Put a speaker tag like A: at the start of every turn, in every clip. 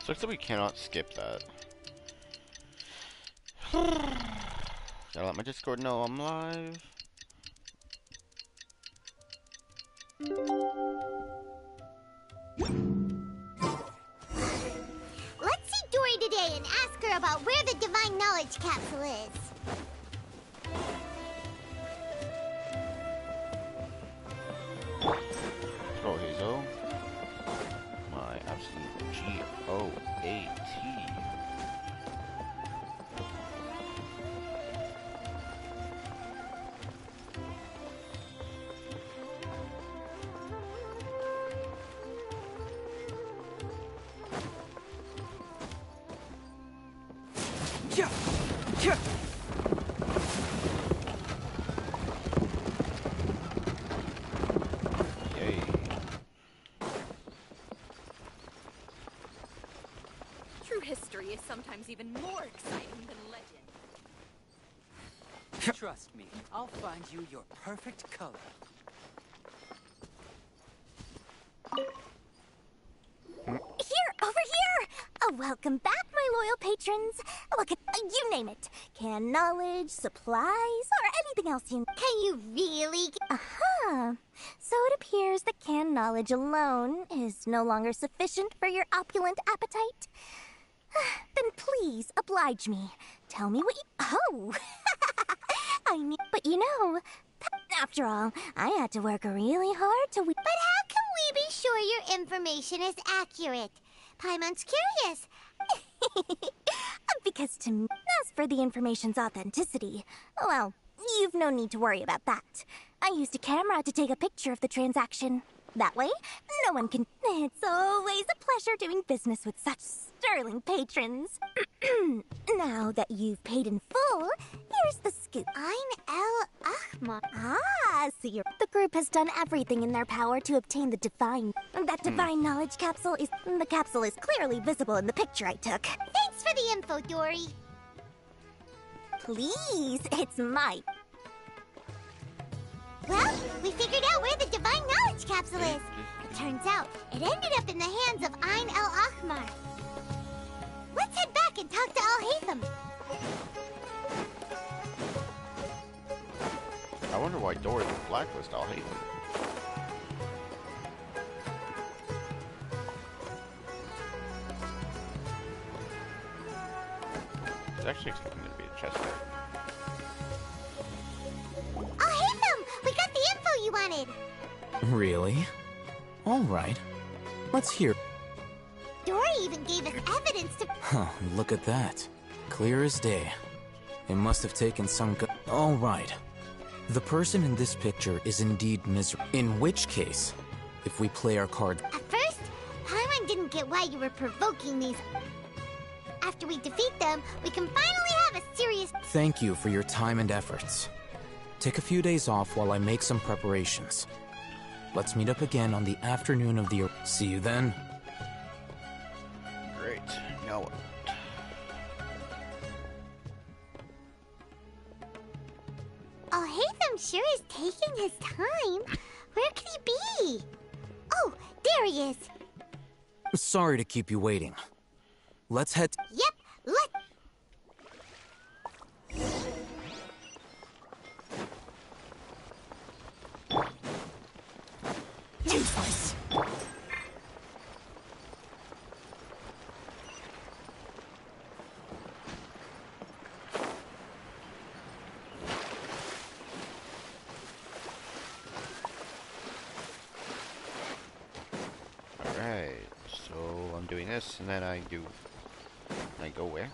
A: Looks like we cannot skip that. Gotta let my Discord know I'm live.
B: Let's see Dory today and ask her about where the Divine Knowledge Capsule is.
A: Oh, Hazel. My absolute G-O-A-T. Yay.
C: True history is sometimes even more exciting than legend.
D: Trust me, I'll find you your perfect color.
B: Here, over here! Welcome back, my loyal patrons. Look at you name it. Can knowledge, supplies, or anything else you... Can you really... Uh-huh. So it appears that canned knowledge alone is no longer sufficient for your opulent appetite. Then please, oblige me. Tell me what you... Oh! I mean... But you know, after all, I had to work really hard to... But how can we be sure your information is accurate? Paimon's curious. Because to me, as for the information's authenticity, well, you've no need to worry about that. I used a camera to take a picture of the transaction. That way, no one can... It's always a pleasure doing business with such sterling patrons. Now that you've paid in full, here's the scoop. I'm El Ahmar. Ah, so the group has done everything in their power to obtain the divine... That divine knowledge capsule is... The capsule is clearly visible in the picture I took. Thanks for the info, Dory. Please, it's my... Well, we figured out where the Divine Knowledge Capsule is. It turns out it ended up in the hands of Ain El Ahmar. Let's head back and talk to Al Haytham.
A: I wonder why Dory would blacklist Al Haytham. I was actually expecting there to be a chest there.
B: Al Haytham, we got the info you wanted.
E: Really? All right. Let's hear.
B: Dory even gave us evidence to...
E: Huh, look at that. Clear as day. It must have taken some All right. The person in this picture is indeed miserable. In which case, if we play our card...
B: At first, Paimon didn't get why you were provoking these... After we defeat them, we can finally have a serious...
E: Thank you for your time and efforts. Take a few days off while I make some preparations. Let's meet up again on the afternoon of the... See you then.
A: Great. Now what?
B: Al Haytham sure is taking his time. Where could he be? Oh, there he is.
E: Sorry to keep you waiting. Let's head...
B: Yep,
E: Useless!
A: Alright, so I'm doing this, and then I go where?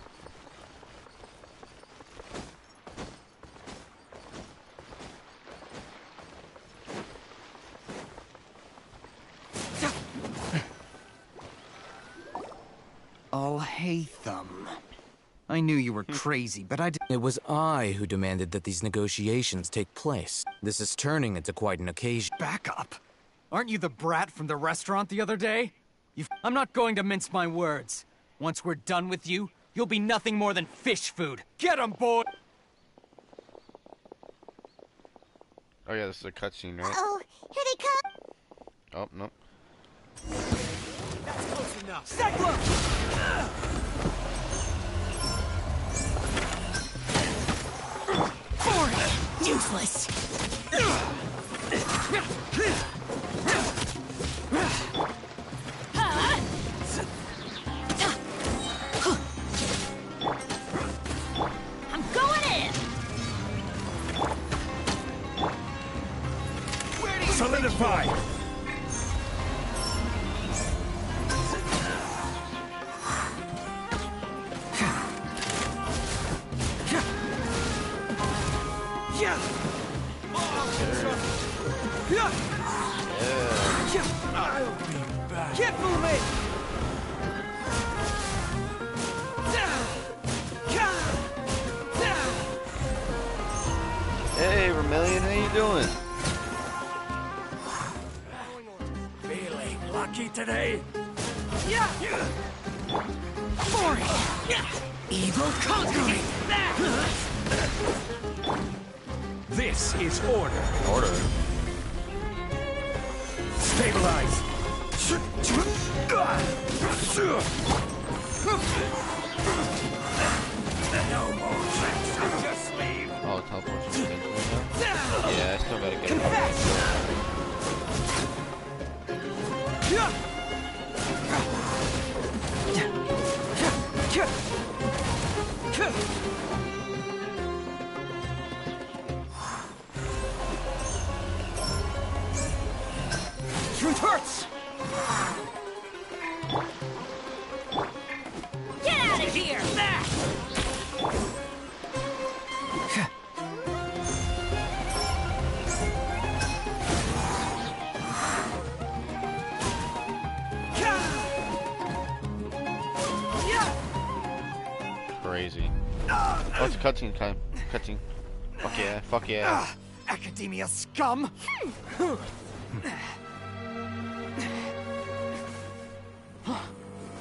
D: Al Haytham. I knew you were crazy, but
E: It was I who demanded that these negotiations take place. This is turning into quite an occasion.
D: Back up. Aren't you the brat from the restaurant the other day? I'm not going to mince my words. Once we're done with you, you'll be nothing more than fish food. Get 'em, boy!
A: Oh yeah, this is a cutscene, right?
B: Oh, here they come.
A: Oh, no.
D: That's close
B: Useless. I'm going in.
F: Solidify!
D: Keep moving!
A: Hey, Vermilion, how you doing?
F: Feeling lucky today?
D: Evil conquering!
F: This is order.
A: Order.
F: Stabilize! No more tricks, just leave.
A: Oh, teleportation eventually now? Yeah, I still gotta get it.
D: Truth hurts!
C: Get out of here!
A: Crazy. Oh, it's cutscene time. Cutscene. Fuck yeah, fuck yeah.
D: Academia scum!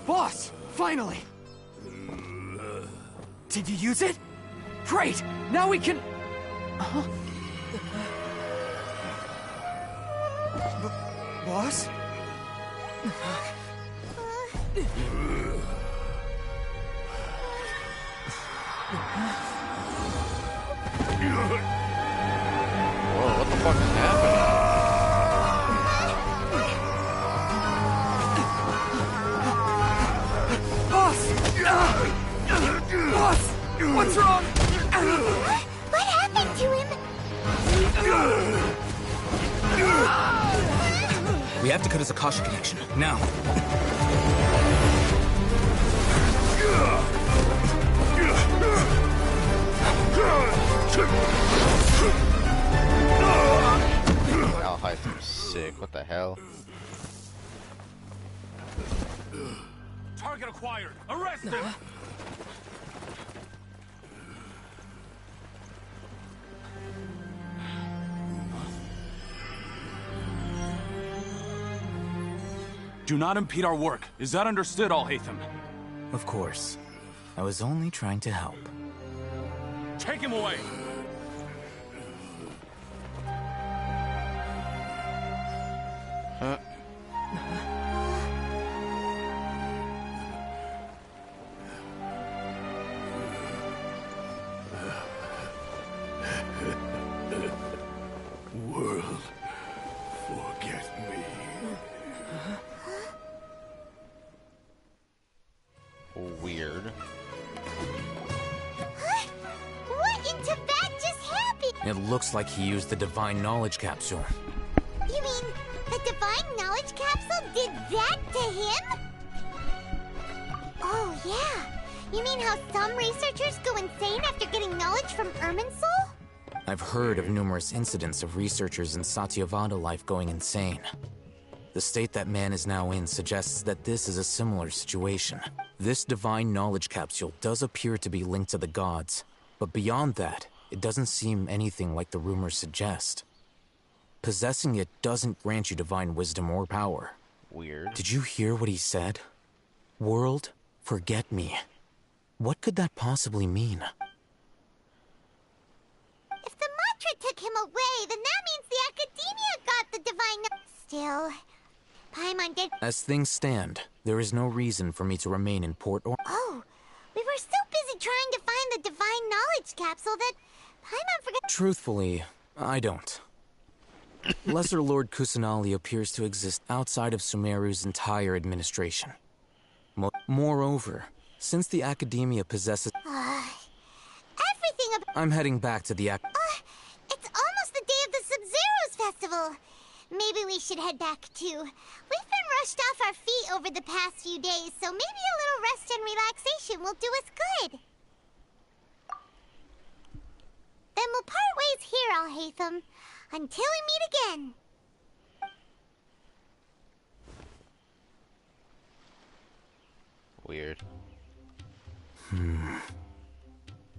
D: Boss! Finally! Did you use it? Great! Now we can... Boss?
A: Whoa, what the fuck is happening?
D: Boss! What's wrong?
B: What happened to him?
E: We have to cut his Akasha connection, now.
A: Al Hytham's sick, what the hell?
F: Target acquired. Arrest him! Do not impede our work. Is that understood, Al-Haytham?
E: Of course. I was only trying to help.
F: Take him away!
A: Huh?
F: World, forget me.
A: Weird.
B: What in Tibet just happened?
E: It looks like he used the Divine Knowledge Capsule.
B: You mean the Divine Knowledge Capsule did that to him? Oh, yeah. You mean how some researchers go insane after getting knowledge from Irminsul?
E: I've heard of numerous incidents of researchers in Satyavada life going insane. The state that man is now in suggests that this is a similar situation. This Divine Knowledge Capsule does appear to be linked to the gods, but beyond that, it doesn't seem anything like the rumors suggest. Possessing it doesn't grant you divine wisdom or power.
A: Weird.
E: Did you hear what he said? World, forget me. What could that possibly mean?
B: If the mantra took him away, then that means the Academia got the Divine... Still, Paimon did.
E: As things stand, there is no reason for me to remain in Port or.
B: Oh, we were so busy trying to find the divine knowledge capsule that Paimon forgot.
E: Truthfully, I don't. Lesser Lord Kusanali appears to exist outside of Sumeru's entire administration. Moreover, since the Academia possesses.
B: Everything about.
E: I'm heading back to the
B: It's almost the day of the Sub-Zero's festival. Maybe we should head back too. We've been rushed off our feet over the past few days, so maybe a little rest and relaxation will do us good. Then we'll part ways here, Alhaitham, until we meet again.
A: Weird.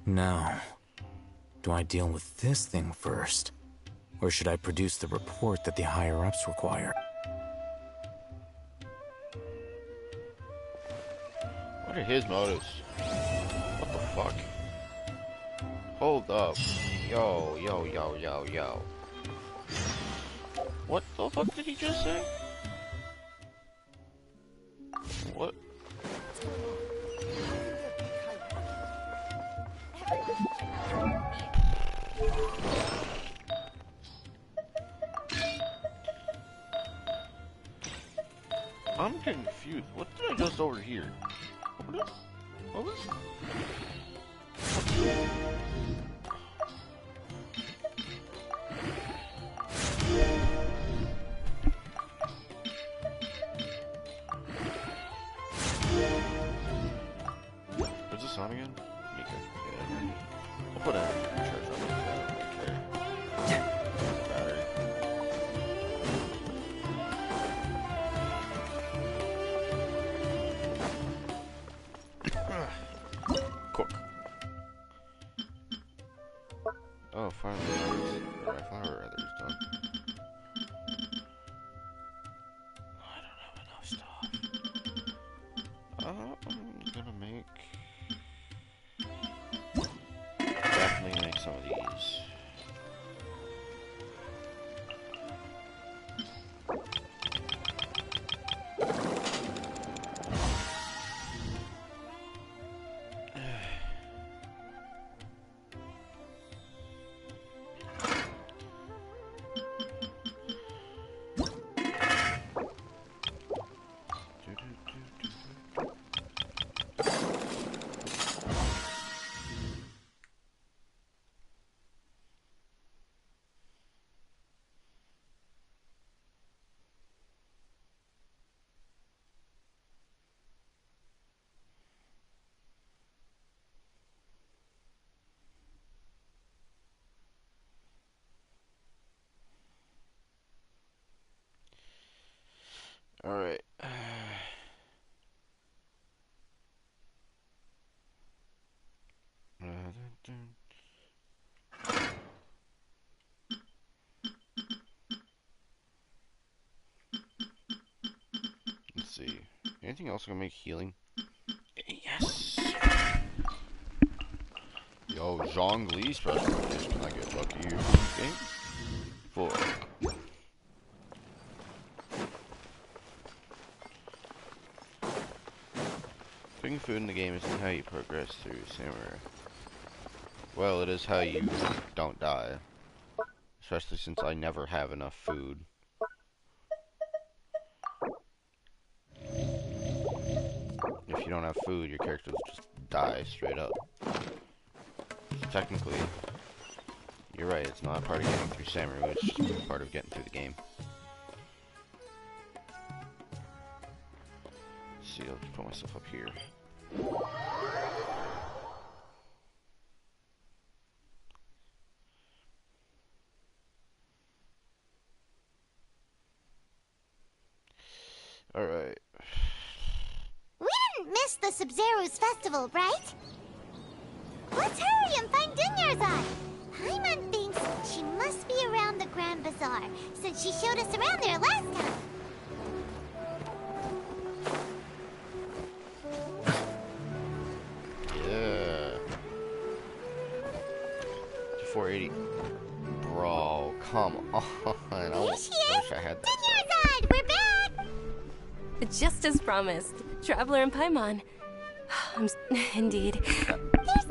E: Now, do I deal with this thing first? Or should I produce the report that the higher-ups require?
A: What are his motives? What the fuck? Hold up. Yo. What the fuck did he just say? What? I'm confused. What did I just over here? What was? What's this on again? Mika. Yeah. I'll put a charge on it. Battery. Cook. Oh, finally, my flour rather is done. I don't have enough stuff. I'm gonna make. Definitely make some of these. Alright. Let's see. Anything else gonna make healing? Yes! Yo, Zhongli special edition. Can I get lucky here? Okay. 4. Putting food in the game isn't how you progress through Samurai. Well, it is how you don't die. Especially since I never have enough food. If you don't have food, your character will just die straight up. So technically, you're right, it's not a part of getting through Samurai, it's just a part of getting through the game. Let's see, I'll just put myself up here. Alright.
B: We didn't miss the Sub-Zero's festival, right? Let's hurry and find Dunyarzad. Paimon thinks she must be around the Grand Bazaar, since she showed us around there last time.
A: Yeah. 480. Bro, come on.
B: Here she is!
A: I had that.
B: Dunyarzad, we're back!
C: Just as promised. Traveler and Paimon. Indeed.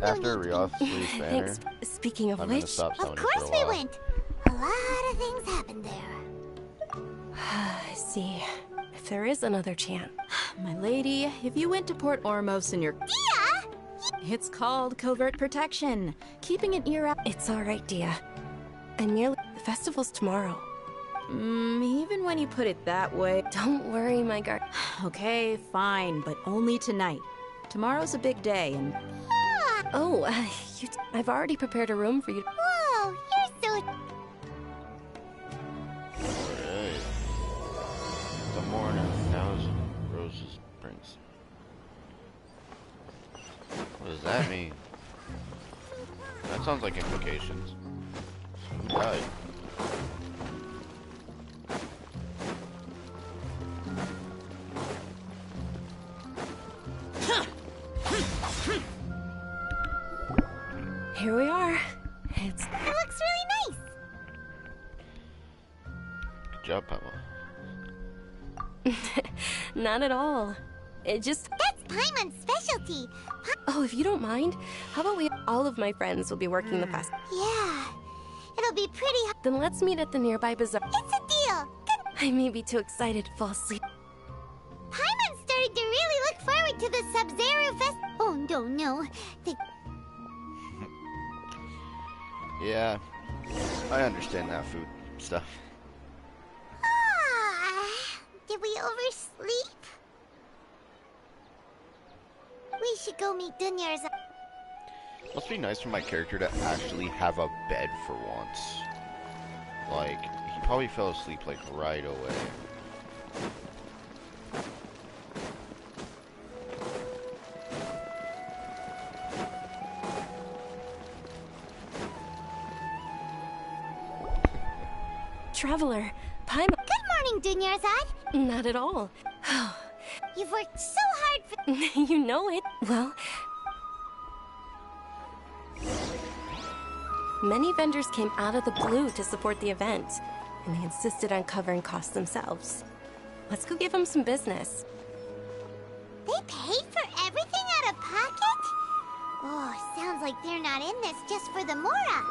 A: After Rios' banner,
C: Thanks. Speaking of
A: I'm gonna
C: which,
A: stop
B: Of
A: summoning for
B: course
A: a
B: we
A: while.
B: went. A lot of things happened there.
C: I see. If there is another chance.
G: My lady, if you went to Port Ormos in your...
B: Yeah!
G: It's called covert protection. Keeping an ear out...
C: It's alright, Dia. And nearly the festival's tomorrow.
G: Even when you put it that way...
C: Don't worry, my guard.
G: Okay, fine, but only tonight. Tomorrow's a big day, and...
C: Oh, I've already prepared a room for you.
B: Whoa, you're so...
A: Alright. The morning. Now is Rose's Prince. What does that mean? That sounds like implications. Who died?
C: Here we are. It's...
B: It looks really nice.
A: Good job, Pamela.
C: Not at all. It just...
B: That's Paimon's specialty.
C: Oh, if you don't mind, how about all of my friends will be working the fest.
B: Yeah, it'll be pretty...
C: Then let's meet at the nearby bazaar.
B: It's a deal. Good.
C: I may be too excited to fall asleep.
B: Paimon's starting to really look forward to the Sub-Zero Fest... Oh, no.
A: Yeah, I understand that food stuff.
B: Did we oversleep? We should go meet Dunya's...
A: Must be nice for my character to actually have a bed for once. Like, he probably fell asleep like right away.
C: Traveler, Paimon...
B: Good morning, Dunyarzad.
C: Not at all.
B: You've worked so hard for...
C: You know it. Well... Many vendors came out of the blue to support the event, and they insisted on covering costs themselves. Let's go give them some business.
B: They paid for everything out of pocket? Oh, sounds like they're not in this just for the Mora.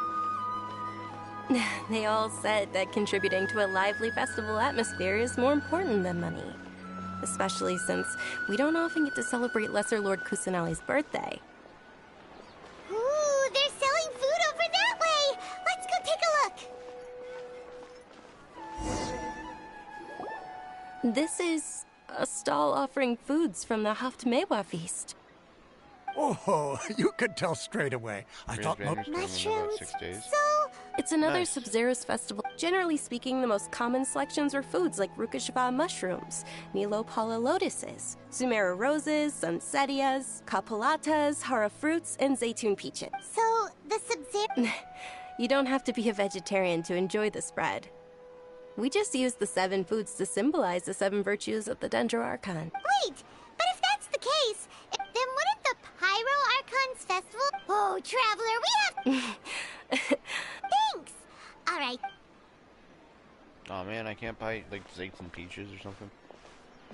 C: They all said that contributing to a lively festival atmosphere is more important than money. Especially since we don't often get to celebrate Lesser Lord Kusanali's birthday.
B: Ooh, they're selling food over that way. Let's go take a look.
C: This is a stall offering foods from the Haftmewa feast.
H: Oh, you could tell straight away. I thought
A: Banners come in about
B: Mushrooms.
A: 6 days.
B: So,
C: It's another
A: Nice.
C: Sub-Zero's festival. Generally speaking, the most common selections are foods like Rukashva mushrooms, Nilopala lotuses, Sumera roses, Sunsetias, Kapalatas, Hara fruits, and Zaytun peaches.
B: so the Sub-Zero...
C: You don't have to be a vegetarian to enjoy the spread. We just use the 7 foods to symbolize the 7 virtues of the Dendro Archon.
B: Wait, but if that's the case, then wouldn't the Pyro Archon's festival... Oh, Traveler, we have... Thanks. All right.
A: Oh man, I can't buy like Zaytun peaches or something.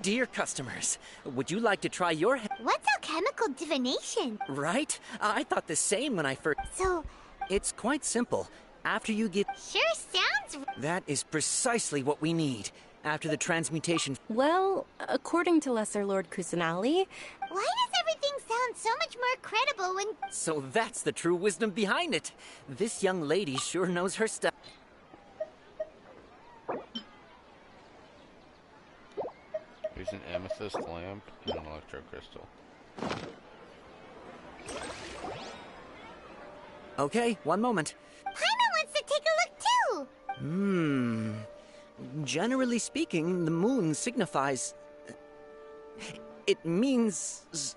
I: Dear customers, would you like to try your
B: What's alchemical divination?
I: right? I thought the same when I first...
B: So,
I: It's quite simple. After you get...
B: sure sounds...
I: That is precisely what we need. After the transmutation...
C: Well, according to Lesser Lord Kusanali,
B: Why does everything sound so much more credible when...
I: So that's the true wisdom behind it. This young lady sure knows her stuff.
A: There's an amethyst lamp and an electro crystal.
I: Okay, one moment.
B: Paimon wants to take a look too!
I: Generally speaking, the moon signifies... It means...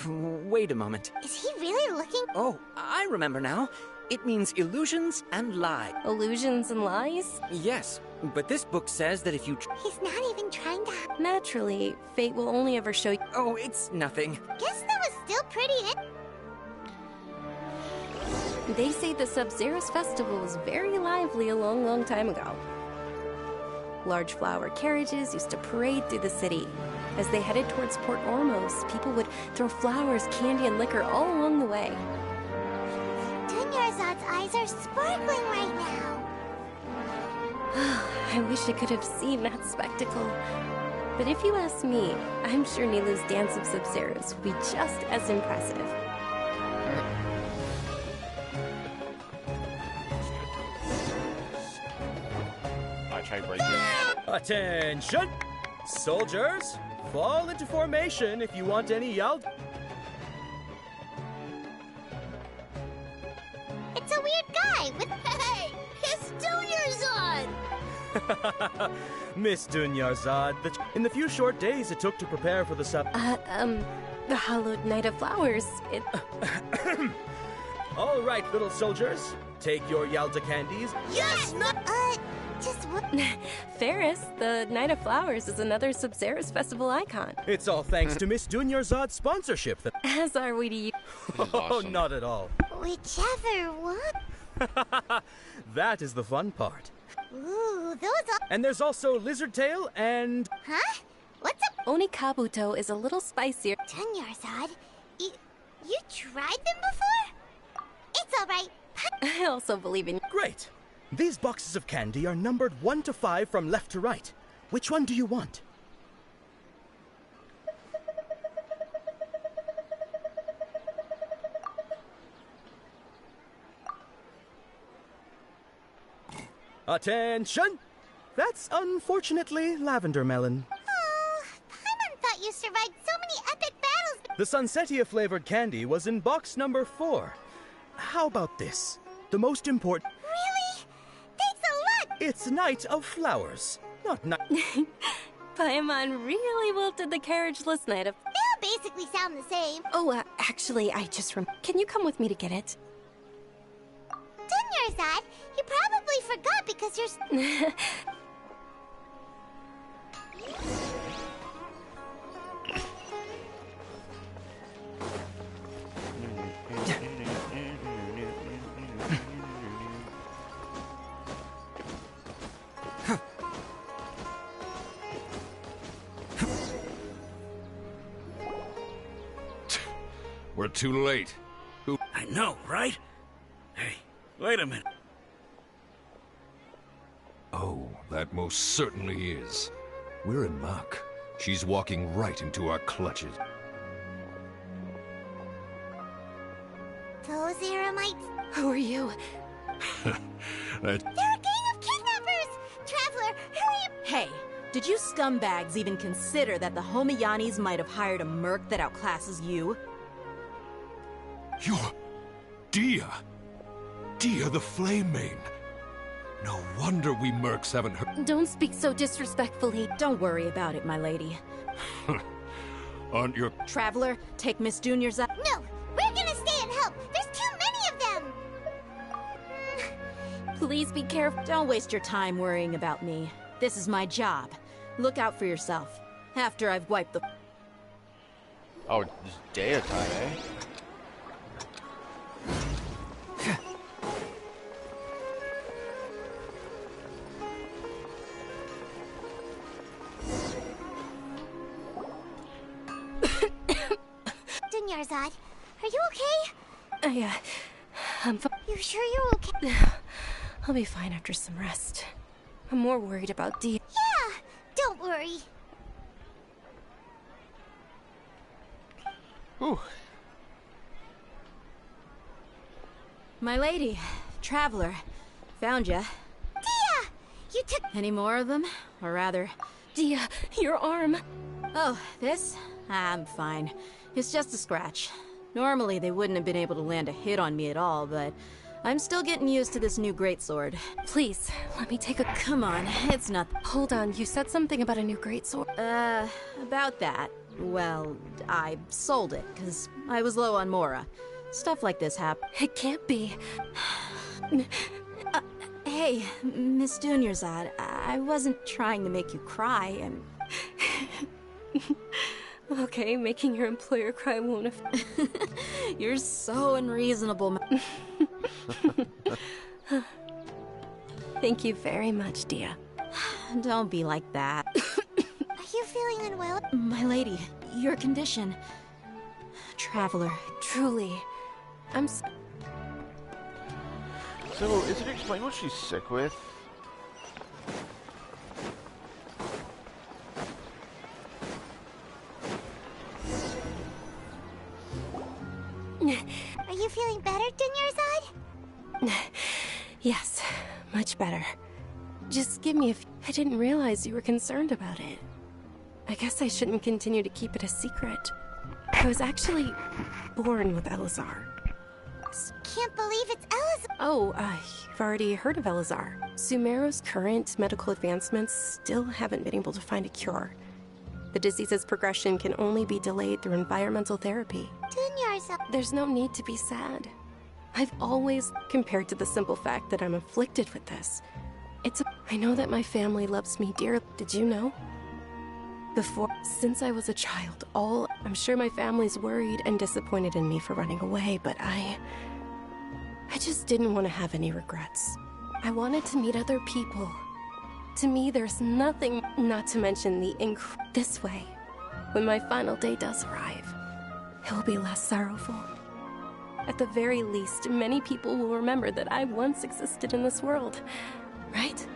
I: Wait a moment.
B: Is he really looking...
I: Oh, I remember now. It means illusions and lie.
C: illusions and lies?
I: Yes, but this book says that if you...
B: He's not even trying to...
C: Naturally, fate will only ever show you.
I: Oh, it's nothing.
B: Guess that was still pretty...
C: They say the Sub-Zero's festival was very lively a long, long time ago. Large flower carriages used to parade through the city. As they headed towards Port Ormos, people would throw flowers, candy, and liquor all along the way.
B: Dunyarzad's eyes are sparkling right now.
C: I wish I could have seen that spectacle. But if you ask me, I'm sure Nilu's dance of Sabzeruz would be just as impressive.
A: I tried breaking it.
J: Attention! Soldiers, fall into formation if you want any yelled.
B: It's a weird guy with... Hey! It's Dunyarzad!
J: Miss Dunyarzad, in the few short days it took to prepare for the
C: The hallowed Night of Flowers,
J: All right, little soldiers, take your Yalta candies.
B: Yes! Just what?
C: Ferris, the Night of Flowers is another Sabzeruz festival icon.
J: It's all thanks to Miss Dunyarzad's sponsorship.
C: As are we to you.
J: Oh,
A: awesome.
J: not at all.
B: Whichever one.
J: That is the fun part.
B: Ooh, those are...
J: And there's also Lizard Tail and...
B: Huh? What's up?
C: Onikabuto is a little spicier.
B: Dunyarzad, you tried them before? It's all right.
C: I also believe in...
J: Great! These boxes of candy are numbered 1 to 5 from left to right. Which one do you want? Attention! That's unfortunately lavender melon.
B: Oh, Paimon thought you survived so many epic battles.
J: The Sunsetia flavored candy was in box number 4. How about this? The most important...
B: Really? Thanks a lot!
J: It's Night of Flowers, not night...
C: Paimon really wilted the carriageless Night of...
B: They all basically sound the same.
C: Oh, actually, I just Can you come with me to get it?
B: Dunyarzad, you probably forgot because you're...
K: We're too late.
L: I know, right? Hey, wait a minute.
K: Oh, that most certainly is. We're in luck. She's walking right into our clutches.
B: Those Eremites...
C: Who are you?
K: That...
B: They're a gang of kidnappers! Traveler, hurry up!
G: Hey, did you scumbags even consider that the Homiyanis might have hired a merc that outclasses you?
K: You're... Dia! Dia the Flame Mane! No wonder we mercs haven't heard...
C: Don't speak so disrespectfully.
G: Don't worry about it, my lady.
K: Aren't your...
G: Traveler, take Miss Dunyarzad...
B: No! We're gonna stay and help! There's too many of them!
C: Please be careful.
G: Don't waste your time worrying about me. This is my job. Look out for yourself. After I've wiped the...
A: Oh, it's daytime, eh?
B: Dunyarzad, are you okay?
C: I'm fine.
B: You sure you're okay?
C: I'll be fine after some rest. I'm more worried about Dia.
B: Yeah, don't worry.
A: Whew.
G: My lady, Traveler, found ya.
B: Dia! You took...
G: Any more of them? Or rather...
C: Dia, your arm.
G: Oh, this? I'm fine. It's just a scratch. Normally they wouldn't have been able to land a hit on me at all, but I'm still getting used to this new greatsword.
C: Please, let me take a...
G: Come on, it's not...
C: Hold on, you said something about a new greatsword.
G: About that. Well, I sold it, because I was low on Mora. Stuff like this happens.
C: It can't be.
G: Hey, Miss Dunyarzad, I wasn't trying to make you cry, and...
C: Okay, making your employer cry won't affect...
G: You're so unreasonable.
C: Thank you very much, Dia.
G: Don't be like that.
B: Are you feeling unwell?
G: My lady, your condition. Traveler.
C: Truly. I'm
A: So, is it explained what she's sick with?
B: Are you feeling better, Dunyarzad?
C: Yes, much better. Just give me a I didn't realize you were concerned about it. I guess I shouldn't continue to keep it a secret. I was actually born with Elazar.
B: Can't believe it's Elazar.
C: Oh, you've already heard of Elazar. Sumeru's current medical advancements still haven't been able to find a cure. The disease's progression can only be delayed through environmental therapy.
B: Dunyarzad.
C: There's no need to be sad. I've always compared to the simple fact that I'm afflicted with this. I know that my family loves me dearly. Did you know? Since I was a child, I'm sure my family's worried and disappointed in me for running away, but I just didn't want to have any regrets. I wanted to meet other people. To me, there's nothing, not to mention this way. When my final day does arrive, it will be less sorrowful. At the very least, many people will remember that I once existed in this world. Right?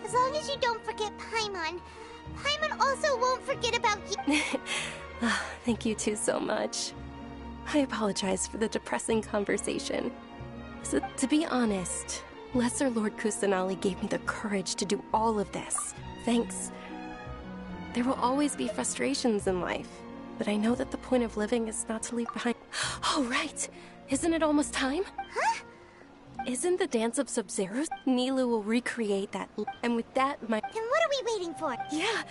B: As long as you don't forget Paimon. Paimon also won't forget about you.
C: Thank you two so much. I apologize for the depressing conversation. So, to be honest, Lesser Lord Kusanali gave me the courage to do all of this. Thanks. There will always be frustrations in life, but I know that the point of living is not to leave behind. Oh, right! Isn't it almost time?
B: Huh?
C: Isn't the Dance of Sub-Zeros? Nilou will recreate that, and with that,
B: Then what are we waiting for?
C: Yeah!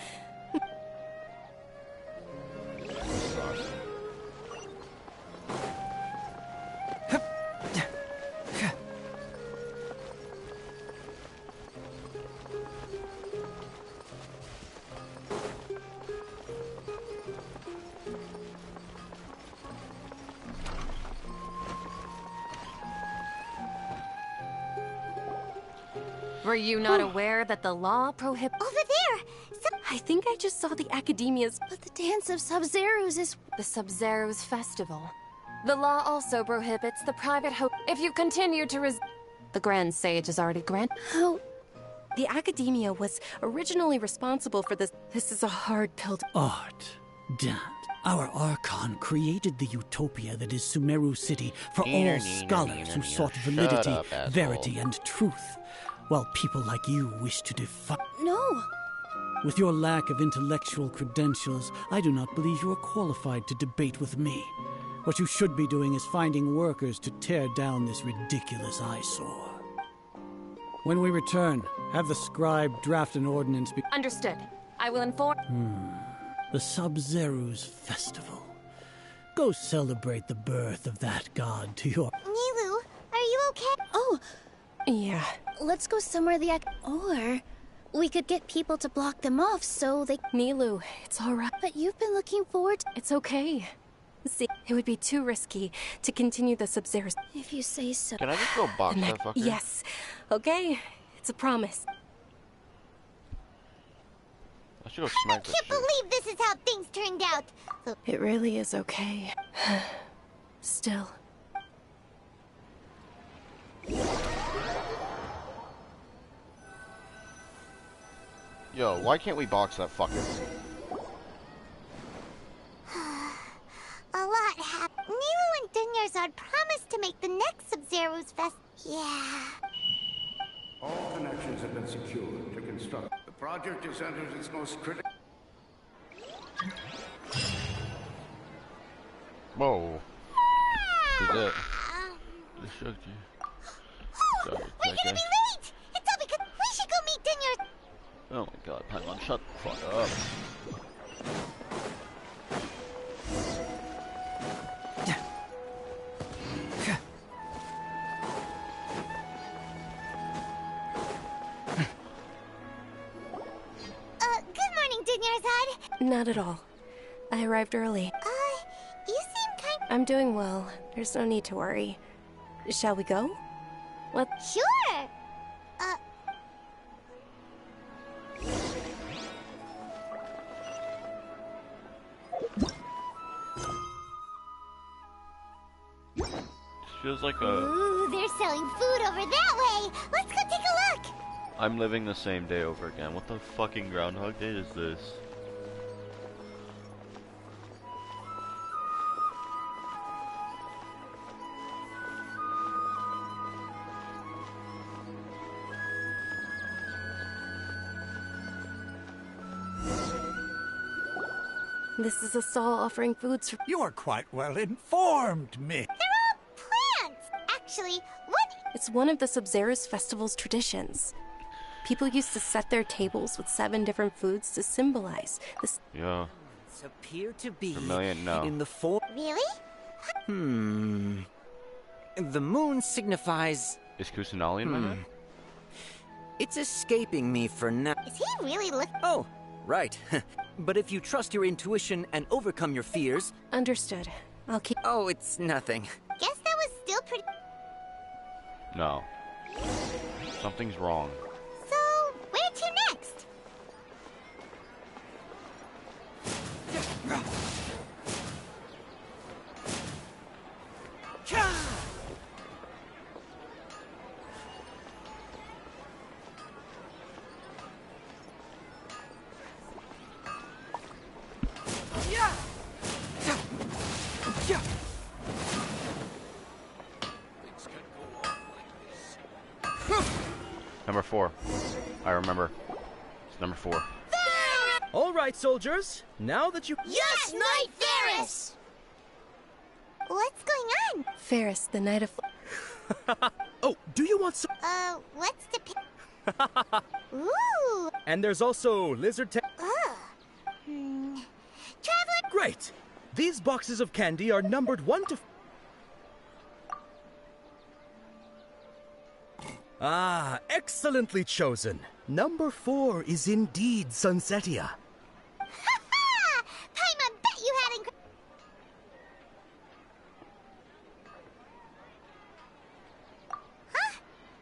M: Were you not aware that the law prohibits—
B: Over there!
C: I think I just saw the Academia's—
M: But the Dance of Sub-Zeros is— The Sub-Zeros Festival. The law also prohibits the private if you continue to The Grand Sage has already granted—
C: How? The Academia was originally responsible for this. This is a hard pill to—
L: Art. Dad, our Archon created the utopia that is Sumeru City for all scholars who sought validity, verity, and truth. While people like you wish to defy—
B: No!
L: With your lack of intellectual credentials, I do not believe you are qualified to debate with me. What you should be doing is finding workers to tear down this ridiculous eyesore. When we return, have the scribe draft an ordinance
M: Understood. I will inform—
L: The Sub-Zeros Festival. Go celebrate the birth of that god to your—
B: Nilou, are you okay?
C: Oh, yeah.
B: Let's go somewhere Or we could get people to block them off so they—
C: Nilou, it's alright.
B: But you've been looking forward to—
C: It's okay. See, it would be too risky to continue the Sub-Zeros.
B: If you say so.
A: Can I just go box that fucker?
C: Yes. Okay, it's a promise.
A: I should go smack this
B: I can't
A: shit.
B: believe this is how things turned out. So
C: It really is okay. Still.
A: Yo, why can't we box that fucker?
B: a lot happened. Nilou and Dunyarzad promised to make the next Sub-Zeros Fest. Yeah.
N: All connections have been secured to construct. The project has entered its most critical.
A: Whoa. Who's that? Just shook you. Sorry,
B: We're gonna be late! It's all because we should go meet Dunyar.
A: Oh my god, Paimon, shut the fuck up.
B: Good morning, Dunyarzad.
C: Not at all. I arrived early.
B: You seem kind—
C: I'm doing well. There's no need to worry. Shall we go?
B: Sure!
O: feels like a...
B: Ooh, they're selling food over that way. Let's go take a look.
O: I'm living the same day over again. What the fucking Groundhog Day is this?
C: This is a stall offering foods for...
H: You are quite well informed,
B: They're
H: Mick.
B: all plants. Actually, what?
C: It's one of the Sub-Zerus Festival's traditions. People used to set their tables with 7 different foods to symbolize this.
O: Yeah.
I: Appear to be
O: Vermilion, no.
I: in the form.
B: Really?
I: The moon signifies.
O: Is Kusanali in my head?
I: It's escaping me for now.
B: Is he really look?
I: Oh, right. But if you trust your intuition and overcome your fears.
C: Understood. I'll keep.
I: Oh, it's nothing.
B: Guess that was still pretty.
O: No. Something's wrong.
B: So, where to next?
O: Number 4. I remember. It's number 4.
J: All right, soldiers. Now that you...
B: Yes, Knight Ferris! What's going on?
C: Ferris, the Knight of...
J: Oh, do you want some...
B: What's the... Ooh!
J: And there's also lizard
B: Traveler...
J: Great! These boxes of candy are numbered 1 to... Ah, excellently chosen. Number 4 is indeed Sunsetia.
B: Ha-ha! Paimon, bet you hadn't... Huh?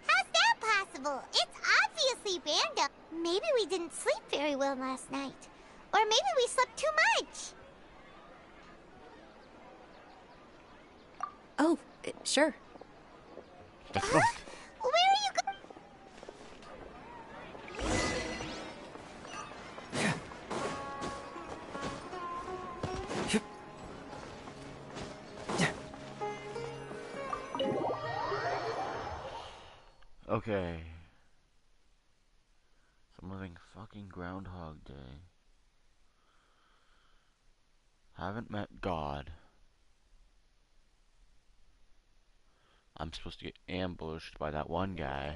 B: How's that possible? It's obviously random. Maybe we didn't sleep very well last night. Or maybe we slept too much.
C: Oh, sure.
B: Huh? Where are you going?
O: Okay. Something fucking Groundhog Day. Haven't met God. I'm supposed to get ambushed by that one guy.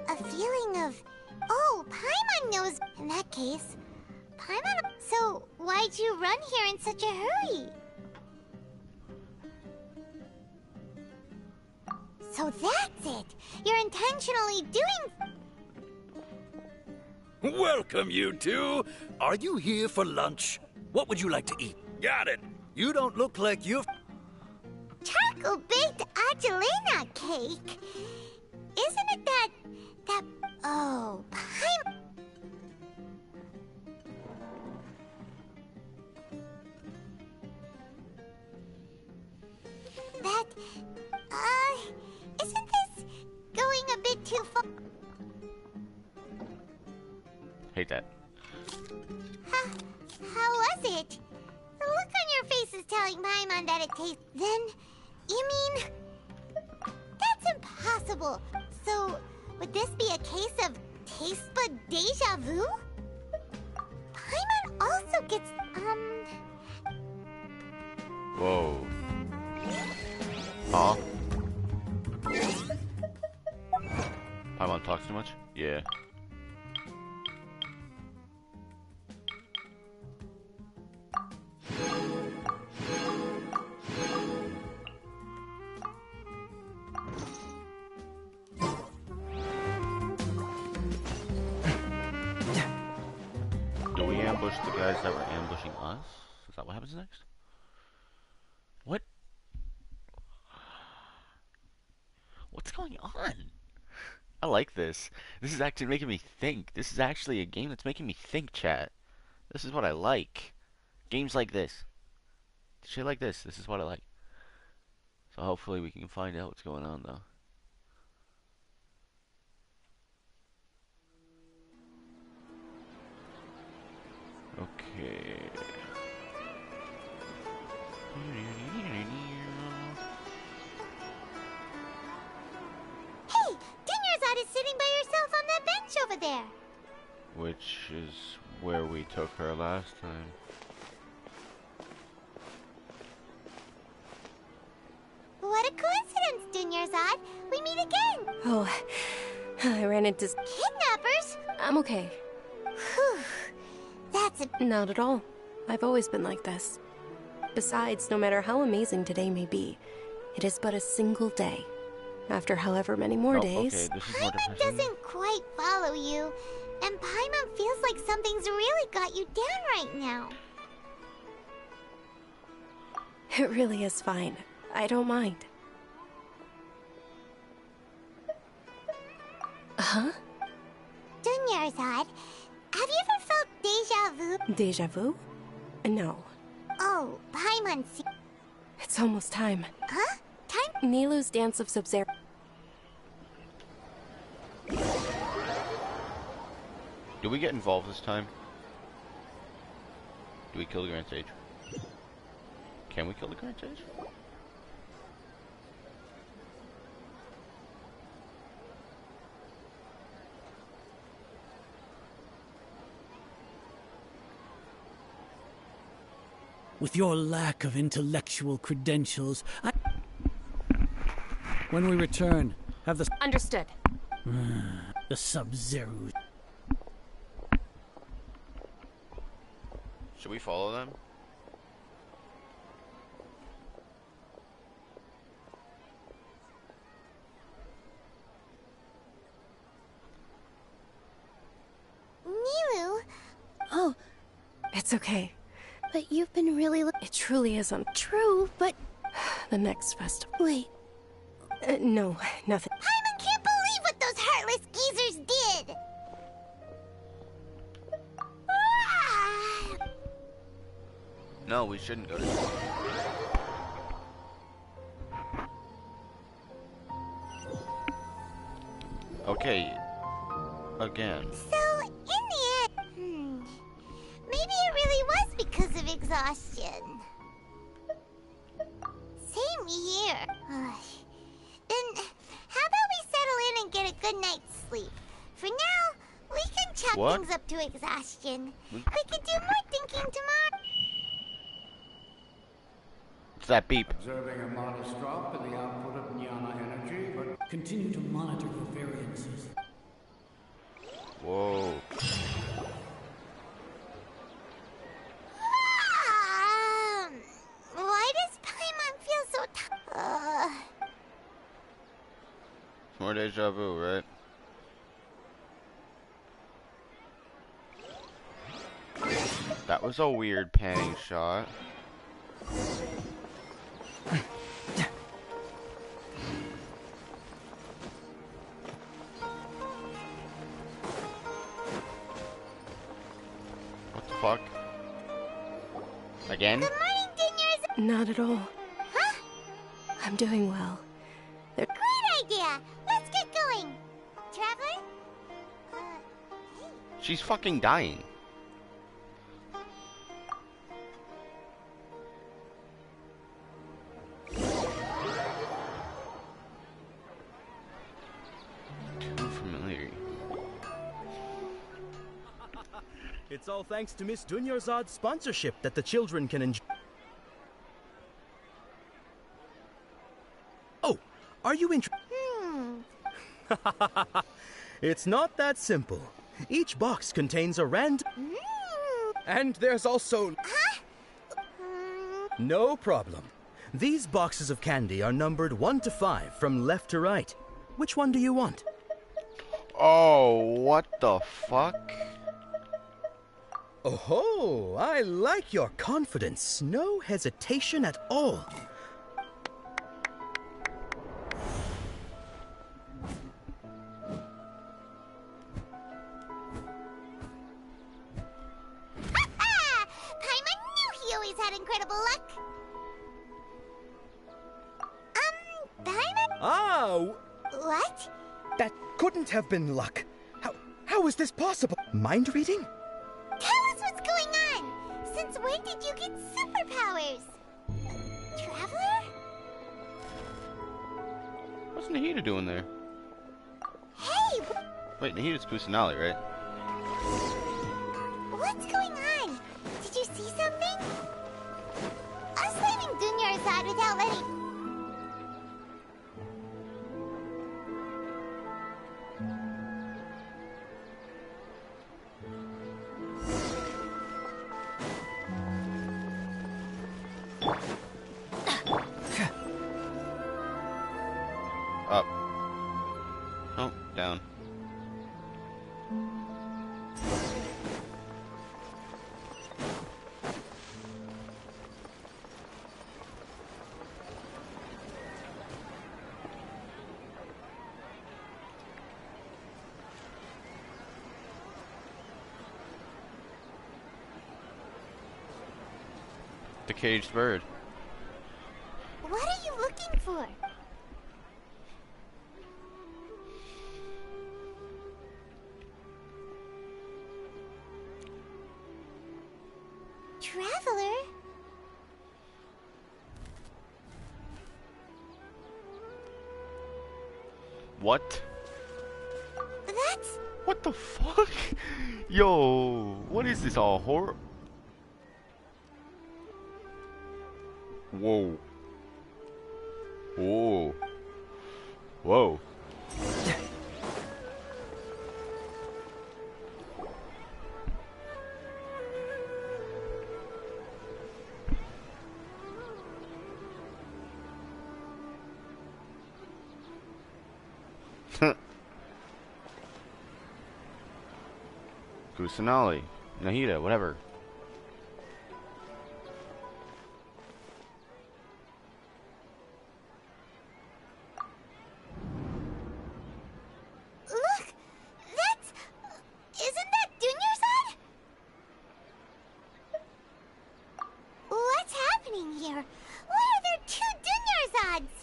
B: A feeling of... Oh, Paimon knows... In that case, Paimon... So, why'd you run here in such a hurry? So that's it! You're intentionally doing...
P: Welcome, you two! Are you here for lunch? What would you like to eat? Got it! You don't look like you've...
B: Charcoal-baked Angelina cake? Isn't it that... Oh, Paimon... That... Isn't this going a bit too far?
O: Hate that.
B: How was it? The look on your face is telling Paimon that it tastes... Then, you mean... That's impossible. So, would this be a case of taste bud deja vu? Paimon also gets...
O: Whoa. Aw. Paimon talks too much? Yeah. Do we ambush the guys that were ambushing us? Is that what happens next? What? What's going on? I like this. This is actually making me think. This is actually a game that's making me think, chat. This is what I like. Games like this. Shit like this. This is what I like. So hopefully we can find out what's going on, though. Okay.
B: Hey, Dinnerzad is sitting by herself on that bench over there.
O: Which is where we took her last time.
B: What a coincidence, Dinnerzad. We meet again.
C: Oh, I ran into
B: Kidnappers?
C: I'm okay.
B: Whew. That's a...
C: Not at all. I've always been like this. Besides, no matter how amazing today may be, it is but a single day. After however many more days...
O: Okay, this is more
B: Paimon
O: depressing.
B: doesn't quite follow you, and Paimon feels like something's really got you down right now.
C: It really is fine. I don't mind. Huh?
B: Dinnerzad, have you ever felt deja vu?
C: Deja vu? No.
B: Oh, Paimon...
C: It's almost time.
B: Huh? Time?
C: Nilou's Dance of Sub-Zero.
O: Do we get involved this time? Do we kill the Grand Sage? Can we kill the Grand Sage?
L: With your lack of intellectual credentials, when we return, have the...
M: Understood.
L: the Sub-Zero...
A: Should we follow them?
B: Nilou?
C: Oh, it's okay. But you've been really... It truly isn't. True, but... The next festival... Wait. No, nothing.
B: Paimon can't believe what those heartless geezers did!
A: No, we shouldn't go to Okay. Again.
B: So, in the end... maybe it really was because of exhaustion. Same here. Then, how about we settle in and get a good night's sleep? For now, we can chalk
A: What?
B: things up to exhaustion. We can do more thinking tomorrow.
A: What's that beep?
N: Observing a modest drop in the output of Jnana energy, but...
L: Continue to monitor for variances.
A: Whoa.
B: Why does Paimon feel so tired?
A: It's more deja vu, right? That was a weird panning shot. What the fuck? Again?
B: Good morning, Diners.
C: Not at all.
B: Huh?
C: I'm doing well. They're...
B: Great idea. Let's get going. Traveler?
A: She's fucking dying. Too familiar.
J: It's all thanks to Miss Dunyarzad's sponsorship that the children can enjoy. Oh, are you interested? It's not that simple. Each box contains a random... And there's also... No problem. These boxes of candy are numbered 1 to 5 from left to right. Which one do you want?
A: Oh, what the fuck?
J: Oh, I like your confidence. No hesitation at all.
B: Paimon knew he always had incredible luck.
J: No!
B: What?
J: That couldn't have been luck. How is this possible? Mind reading?
B: Tell us what's going on! Since when did you get superpowers? Traveler?
A: What's Nahida doing there?
B: Hey!
A: Wait, Nahida's Kusanali, right?
B: What's going on? Did you see something? Us leaving Dunyarzad without letting...
A: Up. Oh, down. The caged bird.
B: What are you looking for? Traveler?
A: What?
B: That's...
A: What the fuck? Yo, what is this, all horror? Whoa. Whoa. Whoa. Kusanali, Nahida, whatever.
B: Look! That's... Isn't that Dunyarzad? What's happening here? Why are there two Dunyarzads?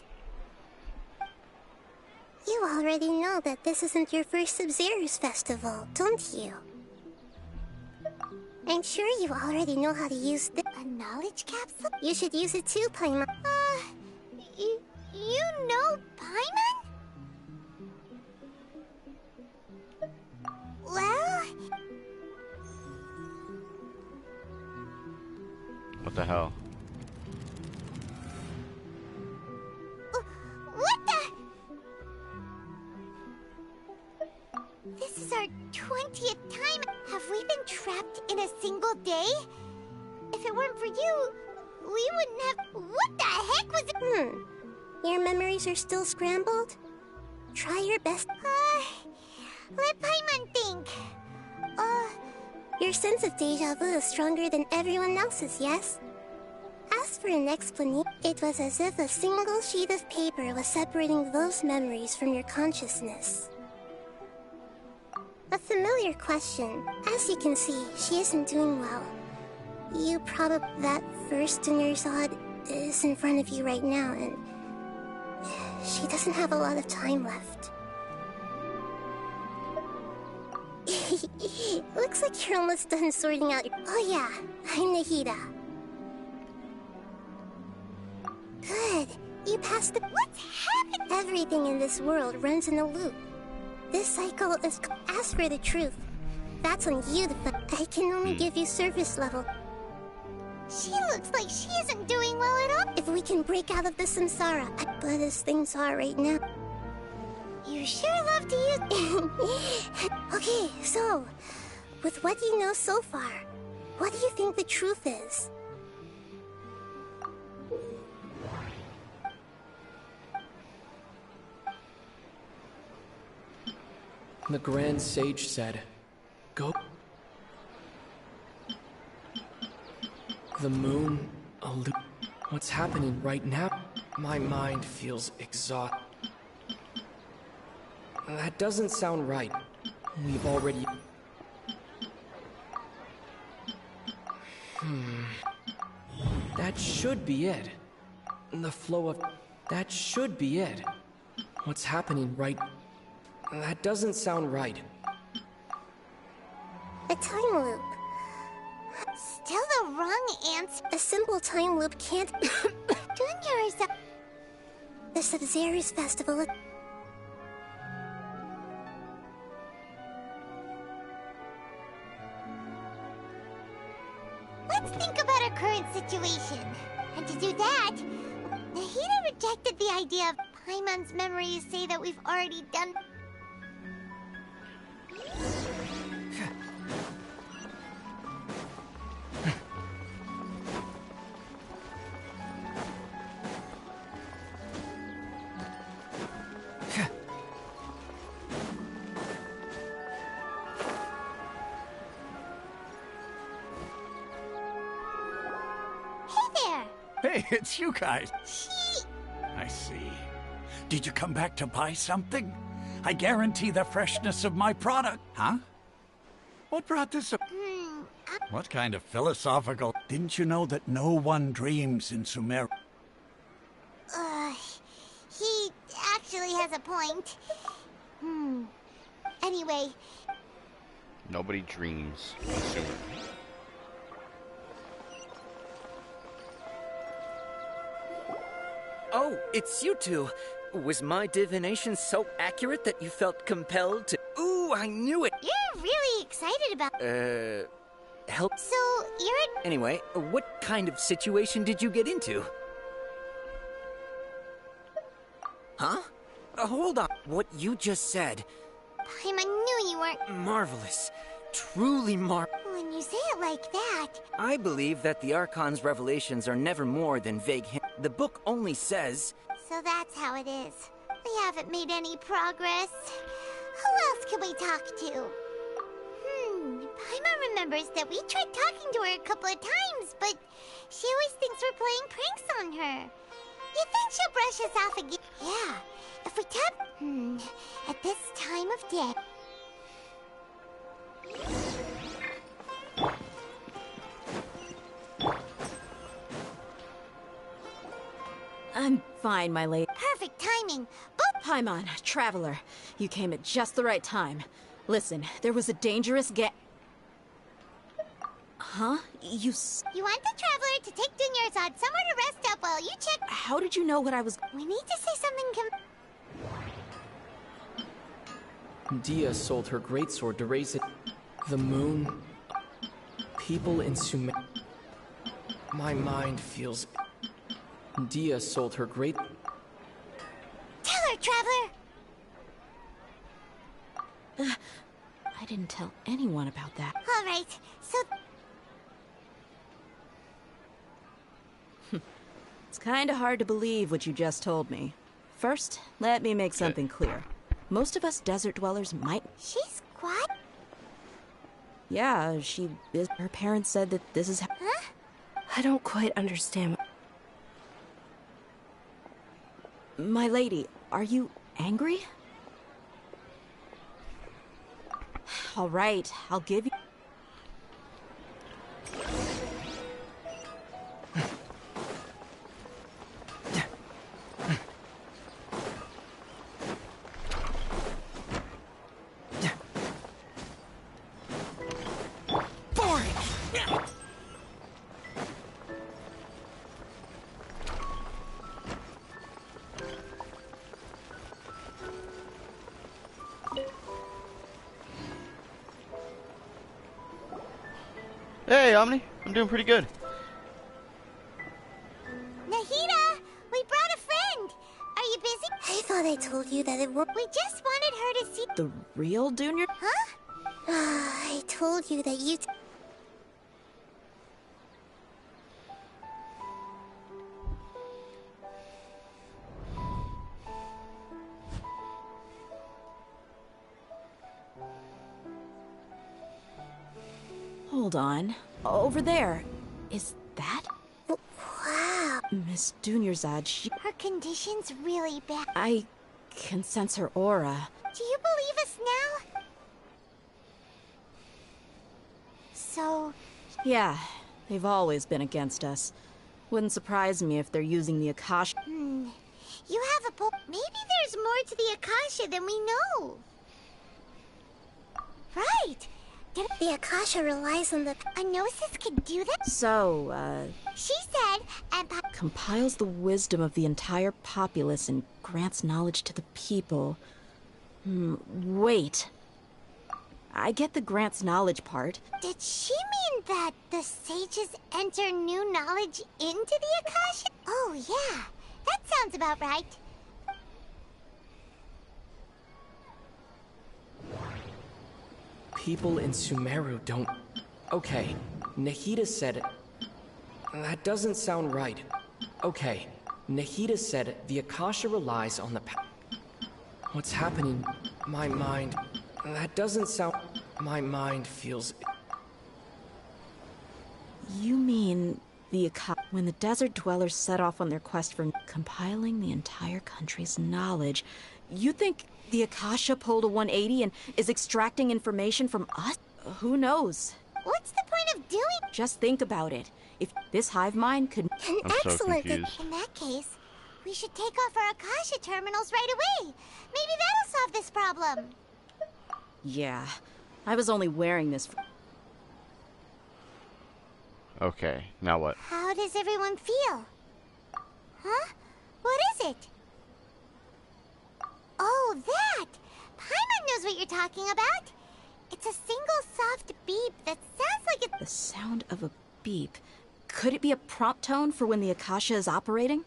B: You already know that this isn't your first Sub-Zero's festival, don't you? I'm sure you already know how to use a knowledge capsule? You should use it too, Paimon. You know Paimon? Well...
A: What the hell?
B: What the... This is our 20th time. Have we been trapped in a single day? If it weren't for you, we wouldn't have... What the heck was it? Your memories are still scrambled? Try your best. Let Paimon think. Your sense of deja vu is stronger than everyone else's, yes? As for an explanation, it was as if a single sheet of paper was separating those memories from your consciousness. A familiar question. As you can see, she isn't doing well. You probably... That first Dunyarzad is in front of you right now, and... she doesn't have a lot of time left. Looks like you're almost done sorting out your... Oh yeah, I'm Nahida. Good. You passed the... What's happening? Everything in this world runs in a loop. This cycle is... As for the truth, that's on you to... I can only give you surface level. She looks like she isn't doing well at all. If we can break out of the samsara, but as things are right now... You sure love to use... Okay, so... With what you know so far, what do you think the truth is?
Q: The Grand Sage said, "Go." The moon, what's happening right now? My mind feels exhausted. That doesn't sound right. We've already... That should be it. The flow of... That should be it. What's happening right? That doesn't sound right.
B: A time loop. Still the wrong answer. A simple time loop can't... Junior is the Sub-Zero's festival. Let's think about our current situation. And to do that, Nahida rejected the idea of Paimon's memories say that we've already done...
H: Hey, it's you guys. I see. Did you come back to buy something? I guarantee the freshness of my product. Huh? What brought this up? What kind of philosophical... Didn't you know that no one dreams in Sumer?
B: He actually has a point. Anyway...
A: Nobody dreams.
I: Oh, it's you two. Was my divination so accurate that you felt compelled to... Ooh, I knew it!
B: You're really excited about...
I: Help?
B: So, you're...
I: Anyway, what kind of situation did you get into? Huh? Hold on. What you just said...
B: Paimon knew you weren't...
I: Marvelous. Truly
B: When you say it like that...
I: I believe that the Archon's revelations are never more than vague hints. The book only says...
B: So that's how it is. We haven't made any progress. Who else can we talk to? Paimon remembers that we tried talking to her a couple of times, but she always thinks we're playing pranks on her. You think she'll brush us off again? Yeah, if we tap... at this time of day...
G: I'm fine, my lady.
B: Perfect timing.
G: Paimon, Traveler, you came at just the right time. Listen, there was a dangerous Huh? You
B: want the Traveler to take Dunyarzad somewhere to rest up while you check...
G: How did you know what I was...
B: We need to say something
Q: Dia sold her greatsword to raise it. The moon... People in Sumer... My mind feels... Dia sold her great...
B: Tell her, Traveler!
G: I didn't tell anyone about that.
B: Alright, so...
G: It's kinda hard to believe what you just told me. First, let me make something clear. Most of us desert dwellers might...
B: She's what?
G: Yeah, she is... Her parents said that this is...
B: Huh?
C: I don't quite understand.
G: My lady, are you angry? All right, I'll give you...
A: Hey, Omni. I'm doing pretty good.
B: Nahida! We brought a friend! Are you busy? I thought I told you that it would... We just wanted her to see...
G: The real Dunya?
B: Huh? I told you that you...
G: Hold on. Over there. Is that?
B: Wow.
G: Miss Dunyarzad, she...
B: Her condition's really bad.
G: I can sense her aura.
B: Do you believe us now? So...
G: Yeah, they've always been against us. Wouldn't surprise me if they're using the Akash...
B: You have a point. Maybe there's more to the Akasha than we know. Right. The Akasha relies on the... A Gnosis can do that?
G: So,
B: She said, and...
G: compiles the wisdom of the entire populace and grants knowledge to the people. Wait. I get the grants knowledge part.
B: Did she mean that the sages enter new knowledge into the Akasha? Oh, yeah. That sounds about right.
Q: People in Sumeru don't... Okay, Nahida said... That doesn't sound right. Okay, Nahida said the Akasha relies on the... What's happening? My mind... That doesn't sound... My mind feels...
G: You mean the Akasha... When the desert dwellers set off on their quest for compiling the entire country's knowledge, you think the Akasha pulled a 180 and is extracting information from us? Who knows?
B: What's the point of doing...
G: Just think about it. If this hive mind could...
B: Excellent. In that case, we should take off our Akasha terminals right away. Maybe that'll solve this problem.
G: Yeah, I was only wearing this for...
A: Okay, now what?
B: How does everyone feel? Huh? What is it? Oh, that! Paimon knows what you're talking about. It's a single soft beep that sounds like it...
G: The sound of a beep. Could it be a prompt tone for when the Akasha is operating?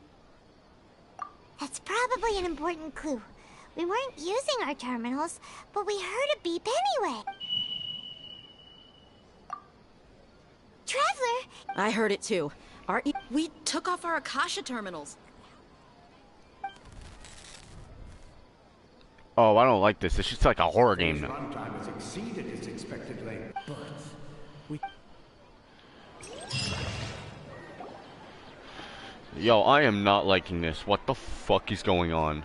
B: That's probably an important clue. We weren't using our terminals, but we heard a beep anyway. Traveler!
G: I heard it too. We took off our Akasha terminals.
A: Oh, I don't like this. This is like a horror game now.
N: Runtime has exceeded its expected length. But we...
A: Yo, I am not liking this. What the fuck is going on?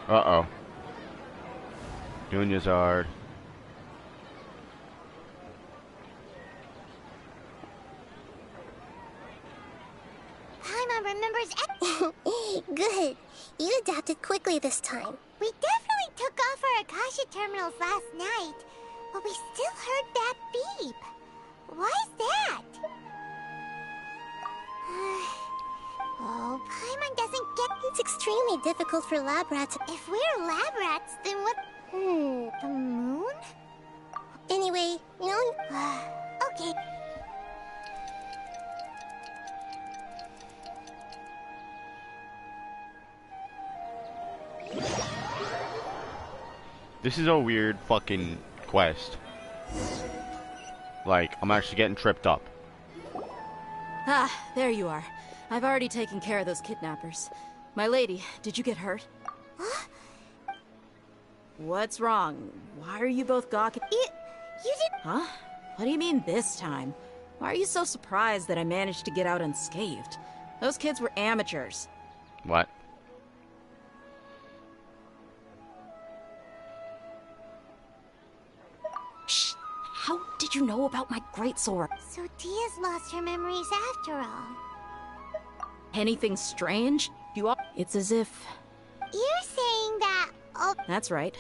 A: Uh-oh. Dunyazard.
B: Paimon remembers... Good. You adapted quickly this time. We definitely took off our Akasha terminals last night, but we still heard that beep. Why is that? Oh, Paimon doesn't get... It's extremely difficult for lab rats. If we're lab rats, then what... The moon? Anyway, you know... Okay.
A: This is a weird fucking quest. Like, I'm actually getting tripped up.
G: Ah, there you are. I've already taken care of those kidnappers. My lady, did you get hurt?
B: Huh?
G: What's wrong? Why are you both gawking?
B: You did...
G: Huh? What do you mean this time? Why are you so surprised that I managed to get out unscathed? Those kids were amateurs.
A: What?
G: Shh! How did you know about my great sword?
B: So Dia's lost her memories after all.
G: Anything strange? You all... It's as if...
B: You're saying that... Oh...
G: That's right.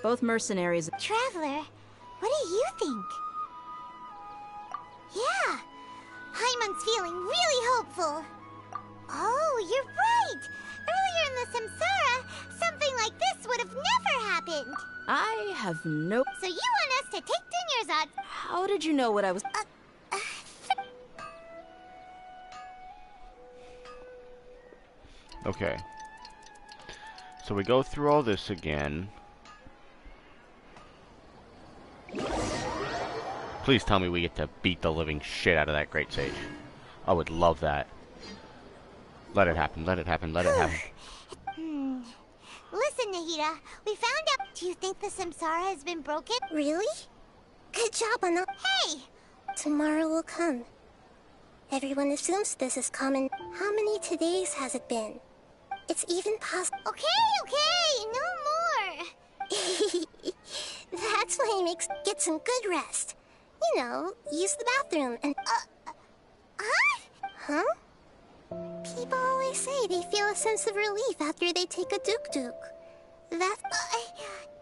G: Both mercenaries...
B: Traveler, what do you think? Yeah! Paimon's feeling really hopeful. Oh, you're right! Earlier in the Samsara, something like this would have never happened.
G: I have no...
B: So you want us to take Dunyazad?
G: How did you know what I was...
A: Okay. So we go through all this again. Please tell me we get to beat the living shit out of that Great Sage. I would love that. Let it happen, let it happen, let it happen.
B: Listen, Nahida, we found out... Do you think the Samsara has been broken? Really? Good job on that. Hey! Tomorrow will come. Everyone assumes this is common. How many todays has it been? It's even possible... Okay, no more! That's why he makes... Get some good rest. You know, use the bathroom and... Huh? People always say they feel a sense of relief after they take a duk-duk. That's...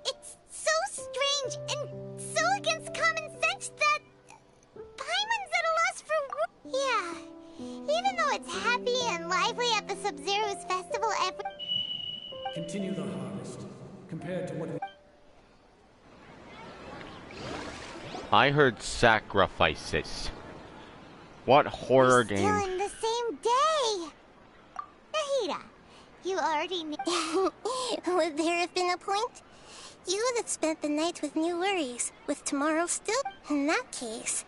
B: it's so strange and so against common sense that... Paimon's at a loss for... Yeah. Even though it's happy and lively at the Sub-Zero's festival every...
L: Continue the harvest. Compared to what we...
O: I heard sacrifices. What horror game?
B: Still in the same day. Nahida, you already knew. Would there have been a point? You would have spent the night with new worries, with tomorrow still. In that case,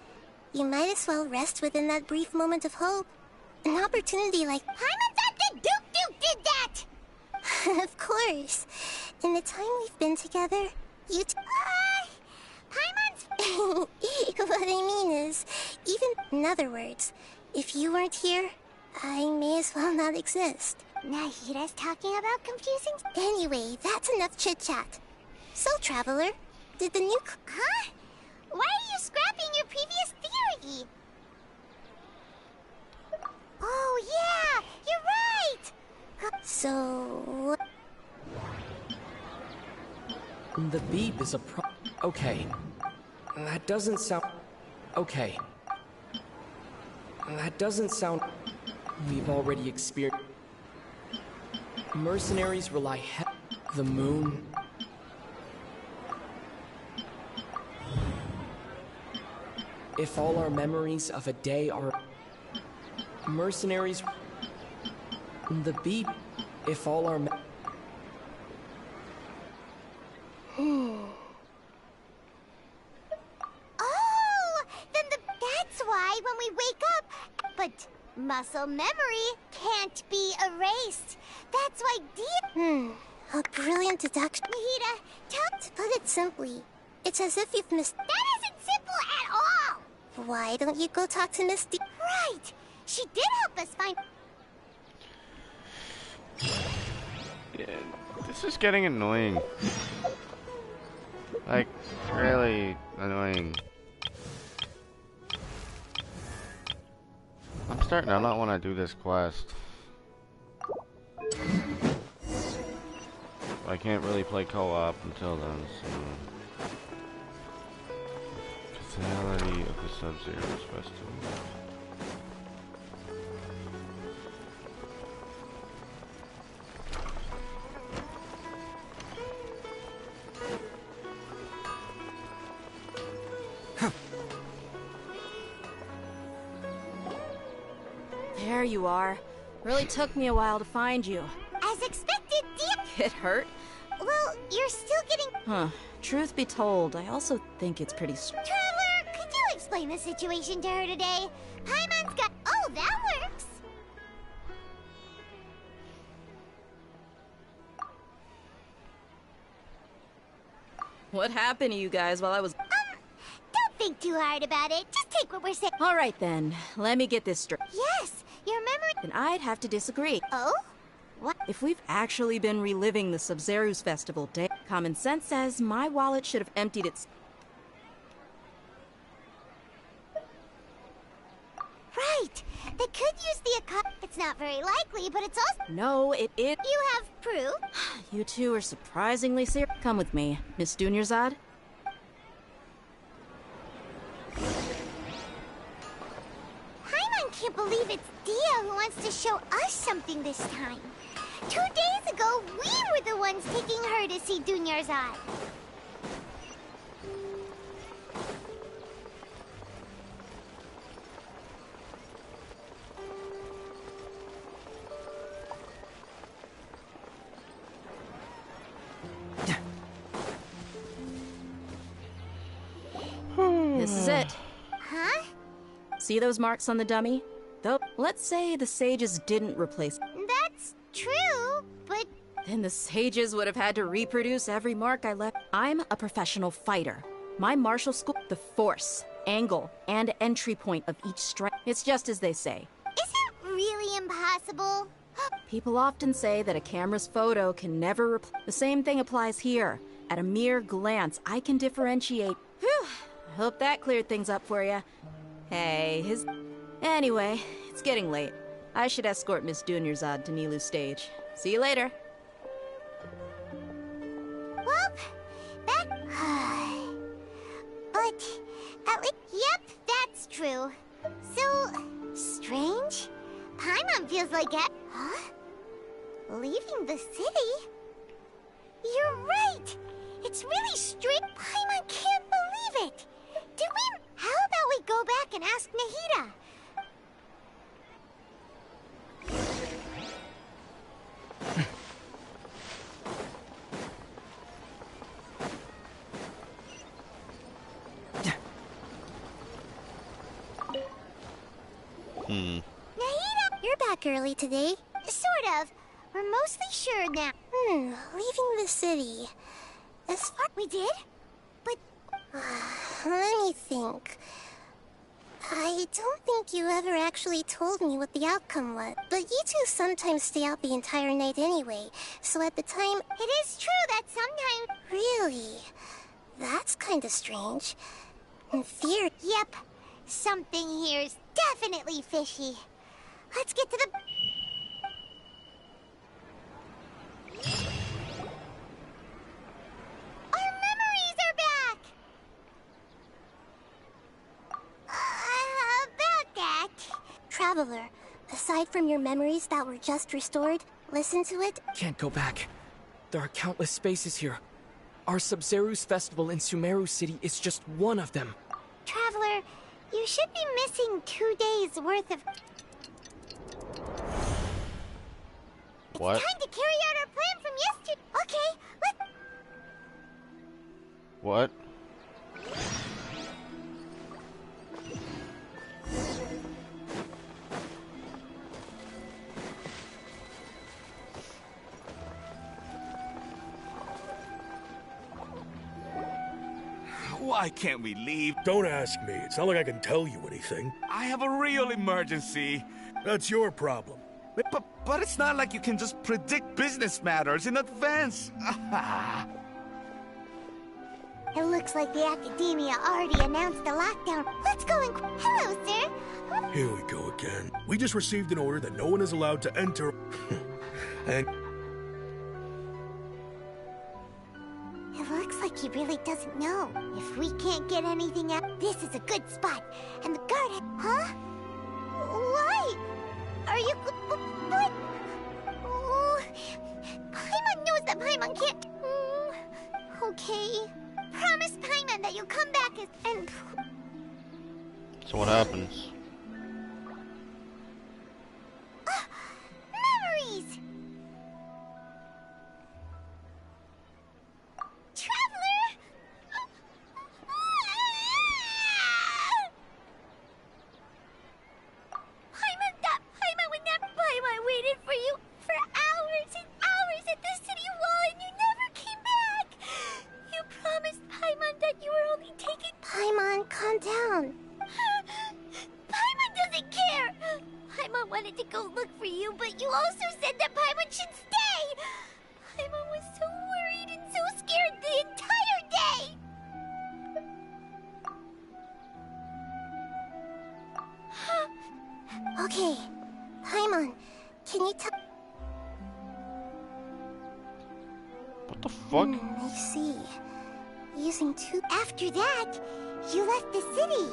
B: you might as well rest within that brief moment of hope. An opportunity like Paimon's at the Duke did that! Of course. In the time we've been together, you Paimon's... What I mean is, even... In other words, if you weren't here, I may as well not exist. Nahida's talking about confusing... Anyway, that's enough chit-chat. So, Traveler, did the new... Huh? Why are you scrapping your previous theory? Oh, yeah! You're right! So...
Q: The beep is a Okay. That doesn't sound... Okay. That doesn't sound... We've already experienced... Mercenaries rely the moon... If all our memories of a day are... Mercenaries... The beep... If all our...
B: Oh! Then that's why when we wake up... But muscle memory can't be erased. That's why a brilliant deduction. Nahida, to put it simply, it's as if you've missed... That isn't simple at all! Why don't you go talk to Miss D? Right! She did help us find...
A: Yeah, this is getting annoying. Like, really annoying. I'm starting to not want to do this quest. I can't really play co-op until then, so... Fatality of the Sub-Zero's Festival.
G: There you are. Really took me a while to find you.
B: As expected, dear.
G: It hurt?
B: Well, you're still getting...
G: Huh. Truth be told, I also think it's pretty...
B: Traveler, could you explain the situation to her today? Paimon's got... Oh, that works.
G: What happened to you guys while I was...
B: Don't think too hard about it. Just take what we're saying.
G: All right, then. Let me get this straight.
B: Yes, your memory...
G: Then I'd have to disagree.
B: Oh? What?
G: If we've actually been reliving the Sub-Zero's festival day, common sense says my wallet should have emptied its...
B: Right. They could use the account. It's not very likely, but it's also...
G: No, it is...
B: You have proof?
G: You two are surprisingly serious. Come with me, Miss Dunyarzad.
B: Paimon can't believe it's Dia who wants to show us something this time. 2 days ago, we were the ones taking her to see Dunyarzad.
G: This is it.
B: Huh?
G: See those marks on the dummy? Though, let's say the sages didn't replace...
B: That's true, but...
G: Then the sages would have had to reproduce every mark I left. I'm a professional fighter. My martial school, the force, angle, and entry point of each strike. It's just as they say.
B: Is it really impossible?
G: People often say that a camera's photo can never The same thing applies here. At a mere glance, I can differentiate. Whew. hope that cleared things up for you. Hey, Anyway, it's getting late. I should escort Miss Dunyarzad to Nilu's stage. See you later.
B: Well, that... but... Yep, that's true. So... strange? Paimon feels like it. Huh? Leaving the city? You're right! It's really strict. Paimon can't believe it! How about we go back and ask Nahida? Nahida, you're back early today. Sort of. We're mostly sure now. Leaving the city. As far we did? But let me think. I don't think you ever actually told me what the outcome was. But you two sometimes stay out the entire night anyway. So at the time, it is true that sometimes... Really? That's kind of strange. And fear... Yep. Something here's definitely fishy. Let's get to the... Our memories are back! About that... Traveler, aside from your memories that were just restored, listen to it.
Q: Can't go back. There are countless spaces here. Our Sub-Zeru's festival in Sumeru City is just one of them.
B: Traveler, you should be missing 2 days worth of...
A: What?
B: It's time to carry out our plan from yesterday. Okay, let's...
A: What?
F: Why can't we leave?
R: Don't ask me. It's not like I can tell you anything.
F: I have a real emergency.
R: That's your problem.
F: But it's not like you can just predict business matters in advance.
B: It looks like the academia already announced the lockdown. Let's go and... Hello, sir.
R: Here we go again. We just received an order that no one is allowed to enter. And...
B: It looks like he really doesn't know. If we can't get anything out, this is a good spot. And the guard... Huh? Why? Are you... What? Oh, Paimon knows that Paimon can't... Okay. Promise Paimon that you'll come back and...
A: So what happens?
B: Memories! Traveler! Paimon would not... Paimon waited for you for hours and hours at the city wall and you never came back! You promised Paimon that you were only taking... Paimon, calm down. Paimon doesn't care! Paimon wanted to go look for you, but you also said that Paimon should stay! Paimon was so worried and so scared the entire day! Okay, Paimon, can you tell...
A: What the fuck?
B: I see. Using two... After that, you left the city.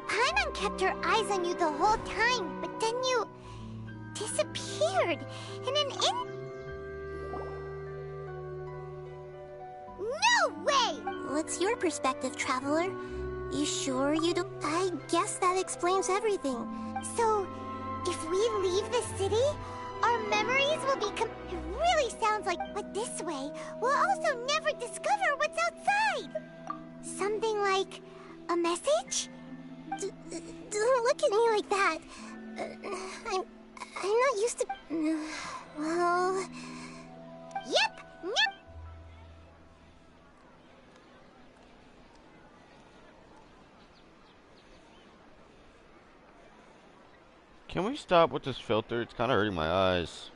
B: Paimon kept her eyes on you the whole time, but then you... disappeared in an No way! What's your perspective, Traveler? You sure you don't... I guess that explains everything. So, if we leave the city, our memories will become... It really sounds like... But this way, we'll also never discover what's outside! Something like... a message? Don't look at me like that. I'm not used to... Well... Yep! Yep!
A: Can we stop with this filter? It's kind of hurting my eyes.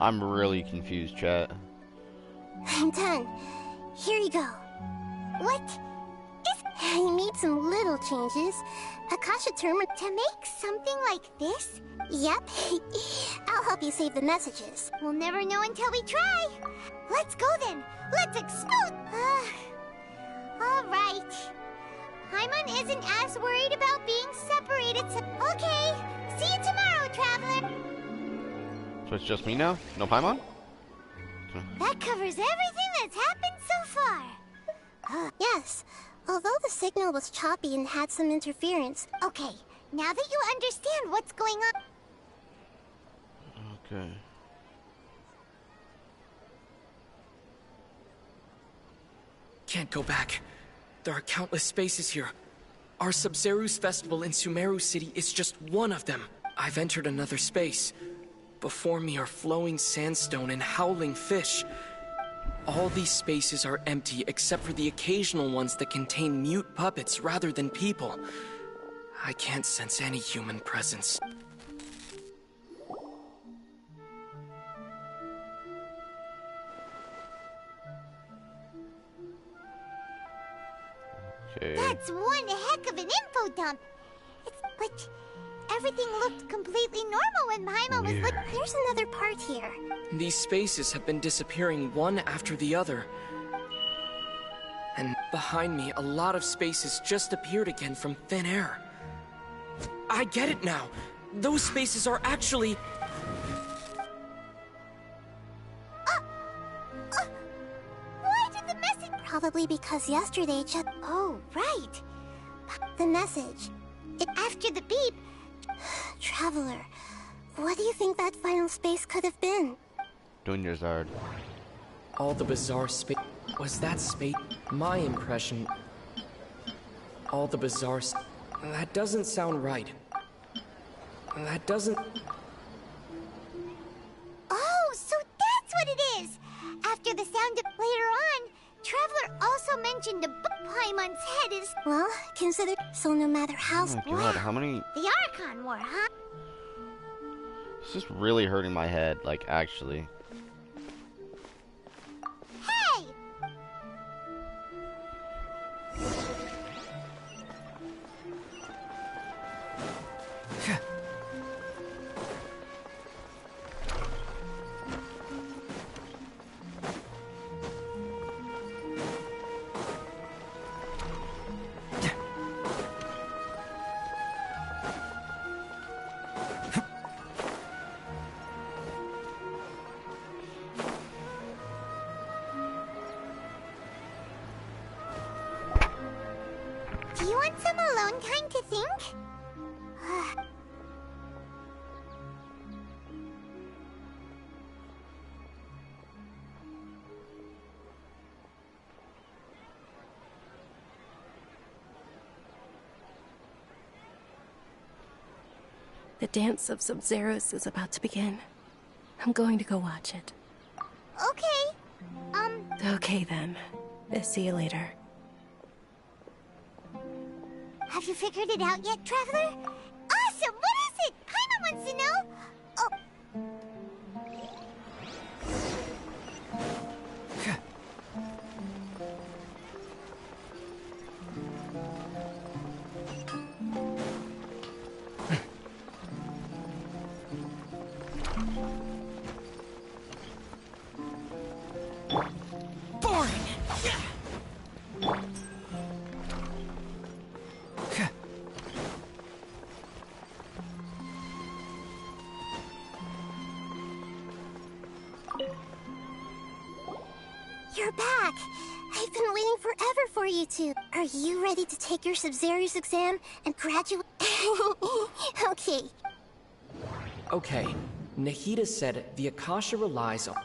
A: I'm really confused, chat.
B: I'm done. Here you go. What? I made some little changes. Akasha term to make something like this? Yep. I'll help you save the messages. We'll never know until we try. Let's go then. Let's explode. All right. Paimon isn't as worried about being separated, so... Okay. See you tomorrow, Traveler.
A: So it's just me now? No Paimon?
B: That covers everything that's happened so far. Yes. Although the signal was choppy and had some interference. Okay, now that you understand what's going on...
A: Okay.
Q: Can't go back. There are countless spaces here. Our Sub-Zeru's festival in Sumeru City is just one of them. I've entered another space. Before me are flowing sandstone and howling fish. All these spaces are empty except for the occasional ones that contain mute puppets rather than people. I can't sense any human presence.
A: Okay.
B: That's one heck of an info dump. But everything looked completely normal when Paimon was like... There's another part here.
Q: These spaces have been disappearing one after the other. And behind me, a lot of spaces just appeared again from thin air. I get it now. Those spaces are actually...
B: Why did the message... Probably because yesterday just... Oh, right. The message. After the beep... Traveler, what do you think that final space could have been?
A: Dunyarzard.
Q: All the bizarre space... Was that space? My impression... All the bizarre... That doesn't sound right. That doesn't...
B: Oh, so that's what it is! After the sound of... Later on, Traveler also mentioned the book Paimon's head is... Well, consider... So no matter how...
A: Oh my god, how many...
B: The Archon War, huh?
A: This is really hurting my head, like, actually.
B: Hey! Do you want some alone time to think?
C: The dance of Sub-Zeros is about to begin. I'm going to go watch it.
B: Okay.
C: Okay then. See you later.
B: Have you figured it out yet, Traveler? Awesome! What is it? Paimon wants to know. Oh. You're back. I've been waiting forever for you two. Are you ready to take your Sub-Zeru's exam and graduate? Okay.
Q: Okay. Nahida said the Akasha relies on...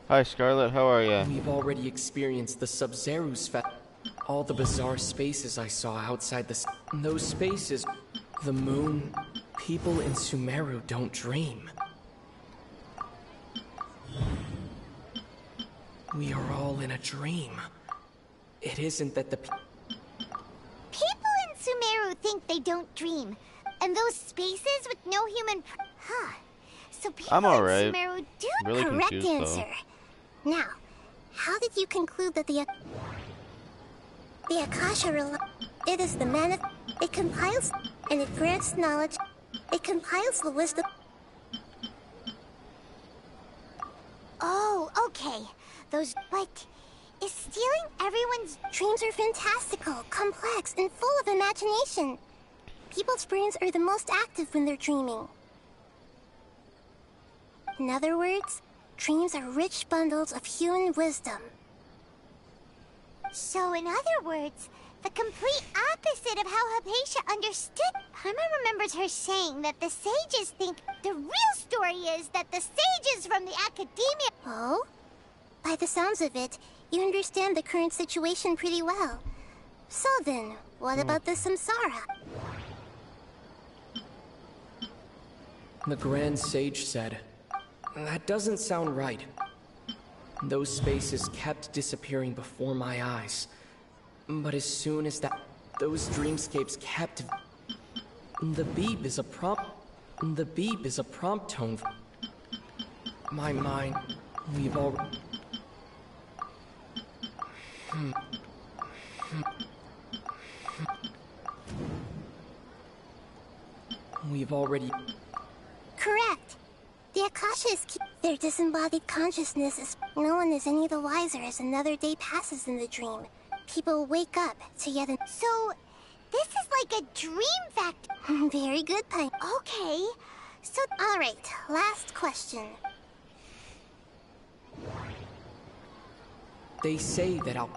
A: Hi, Scarlet. How are ya?
Q: We've already experienced the Sub-Zeru's all the bizarre spaces I saw outside the... Those spaces... The moon... People in Sumeru don't dream. We are all in a dream. It isn't that the...
B: People in Sumeru think they don't dream. And those spaces with no human... Huh. So people
A: I'm alright.
B: in Sumeru do
A: Really
B: correct
A: confused,
B: answer. Now, how did you conclude that the Akasha it is the it compiles and it grants knowledge. It compiles the wisdom. Oh, okay. But is stealing everyone's dreams are fantastical, complex, and full of imagination. People's brains are the most active when they're dreaming. In other words, dreams are rich bundles of human wisdom. So, in other words, the complete opposite of how Hypatia understood. Paimon remembers her saying that the sages think the real story is that the sages from the academia. Oh? By the sounds of it, you understand the current situation pretty well. So then, what about the samsara?
Q: The Grand Sage said, "That doesn't sound right." Those spaces kept disappearing before my eyes. But as soon as those dreamscapes kept... The beep is a prompt tone. My mind, we've all... We've already...
B: Correct. The Akasha is their disembodied consciousness is... No one is any the wiser as another day passes in the dream. People wake up to yet an... So, this is like a dream fact. Very good, Pai. Okay. So, alright, last question.
Q: They say that I'll...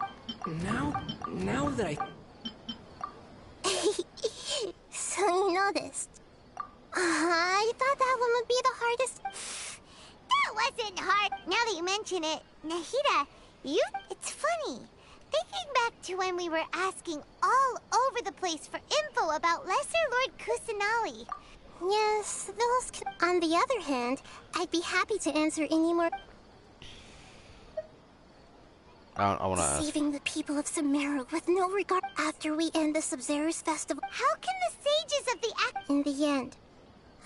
Q: Now that I...
B: So you noticed. I thought that one would be the hardest. That wasn't hard. Now that you mention it, Nahida, it's funny. Thinking back to when we were asking all over the place for info about Lesser Lord Kusanali. Yes, on the other hand, I'd be happy to answer any more.
A: I want to ask.
B: Saving the people of Sumeru with no regard after we end the Sub-Zero's festival. How can the sages of the In the end,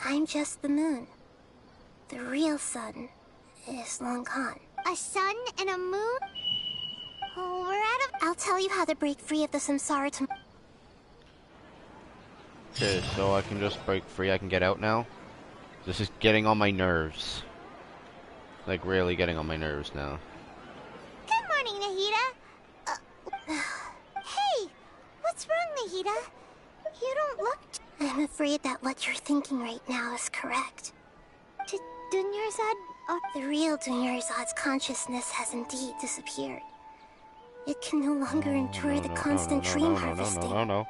B: I'm just the moon. The real sun is long gone. A sun and a moon? Oh, we're out of... I'll tell you how to break free of the samsara tomorrow.
A: Okay, so I can just break free. I can get out now. This is getting on my nerves. Like, really getting on my nerves now.
B: Good morning, Nahida. Hey, what's wrong, Nahida? You don't look... I'm afraid that what you're thinking right now is correct. Dunyarzad? Oh, the real Dunyarzad's consciousness has indeed disappeared. It can no longer endure the constant dream harvesting.
A: No.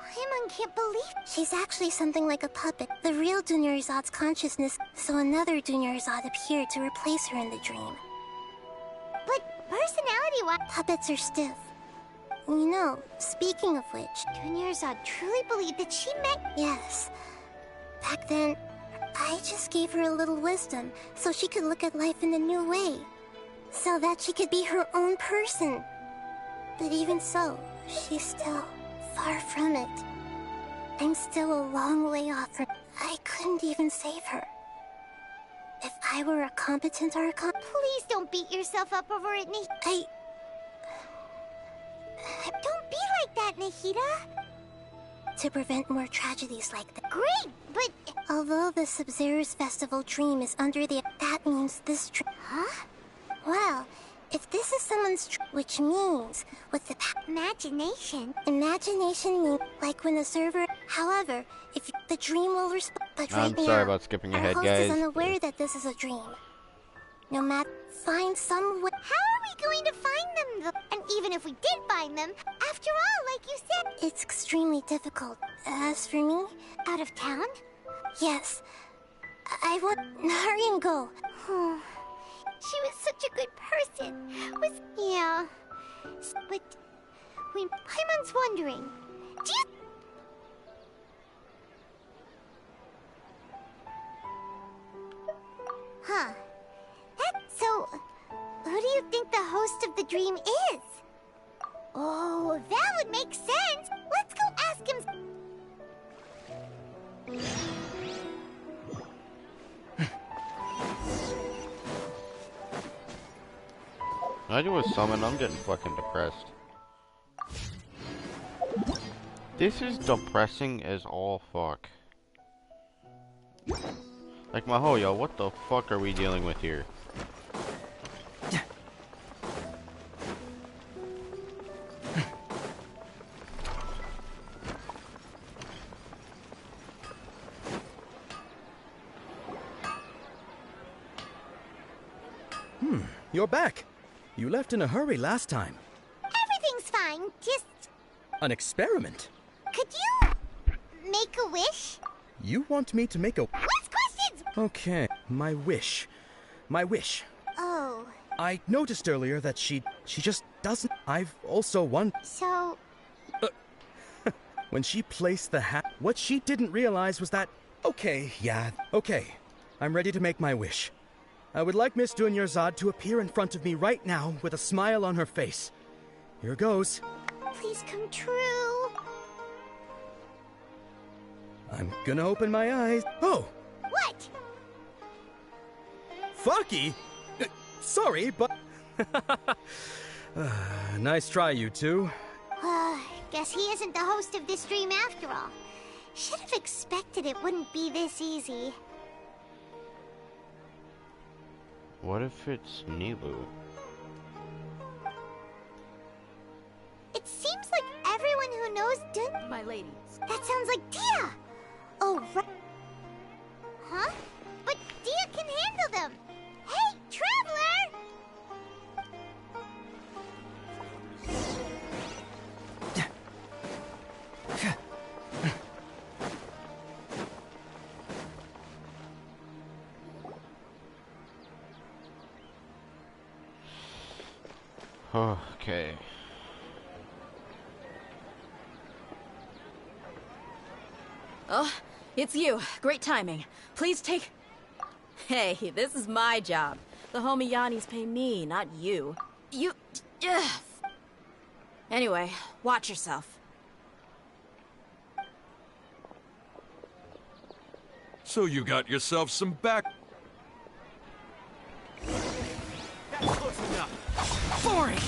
B: Paimon can't believe... She's actually something like a puppet. The real Dunyarzad's consciousness, so another Dunyarzad appeared to replace her in the dream. But personality-wise... Puppets are stiff. You know, speaking of which... Dunyarzad truly believed that she met... Yes. Back then, I just gave her a little wisdom so she could look at life in a new way. So that she could be her own person. But even so, she's still far from it. I'm still a long way off from... I couldn't even save her. If I were a competent Archon... Please don't beat yourself up over it, Don't be like that, Nahida! To prevent more tragedies like that. Great, but... Although the Sub-Zero's festival dream is under the... That means this dream... Huh? Well, if this is someone's which means, with the imagination... Imagination means, like when the server... However, if the dream will respond... But right
A: I'm sorry about skipping ahead,
B: our host
A: guys.
B: is unaware that this is a dream. No matter... Find some way... How are we going to find them, though? And even if we did find them, after all, like you said... It's extremely difficult. As for me... Out of town? Yes. I want... Hurry and go. She was such a good person. Yeah. But... Paimon's wondering... Do you... Huh. So... Who do you think the host of the dream is? Oh, that would make sense. Let's go ask him...
A: I do a summon, I'm getting fucking depressed. This is depressing as all fuck. Like, Mahoyo, what the fuck are we dealing with here?
J: You're back. You left in a hurry last time.
B: Everything's fine. Just
J: An experiment?
B: could you make a wish?
J: You want me to make a...
B: What's questions?
J: Okay, my wish. My wish.
B: Oh,
J: I noticed earlier that she just doesn't... I've also wondered...
B: so
J: When she placed the hat, what she didn't realize was that... Okay, yeah, okay. I'm ready to make my wish. I would like Miss Dunyarzad to appear in front of me right now with a smile on her face. Here goes.
B: please come true.
J: I'm gonna open my eyes. Oh!
B: What?
J: Fucky? Sorry, but... Nice try, you two.
B: Guess he isn't the host of this dream after all. Should have expected it wouldn't be this easy.
A: What if it's Nilu?
B: It seems like everyone who knows
G: My ladies.
B: That sounds like Dia! Oh, right. Huh? But Dia can handle them! Hey, Traveler!
A: Okay.
G: Oh, it's you. Great timing. Please take... Hey, this is my job. The homie Yanni's pay me, not you. You... Ugh. Anyway, watch yourself.
K: So you got yourself some back...
G: Boring!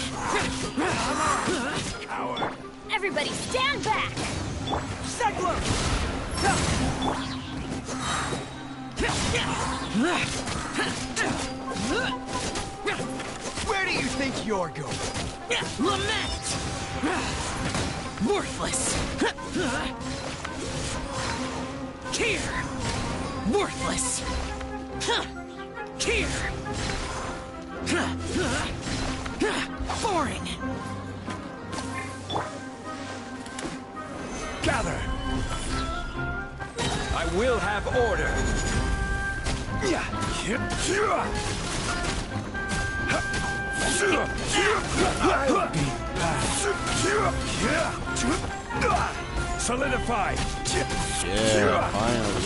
K: Coward.
G: Everybody stand back!
D: Cyclone! Where do you think you're going?
G: Lament! Worthless! Here! Worthless! Here! Boring!
H: Gather! I will have order! Solidify!
A: Yeah, finally.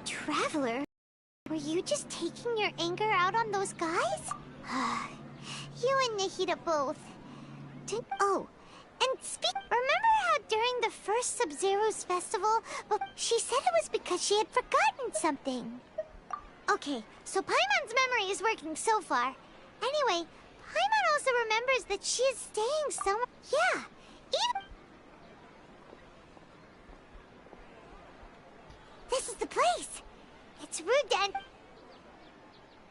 B: Traveler? Were you just taking your anger out on those guys? You and Nahida both. Oh, and remember how during the first Sub-Zero's festival, she said it was because she had forgotten something? Okay, so Paimon's memory is working so far. Anyway, Paimon also remembers that she is staying somewhere. Yeah, even... This is the place! It's rude to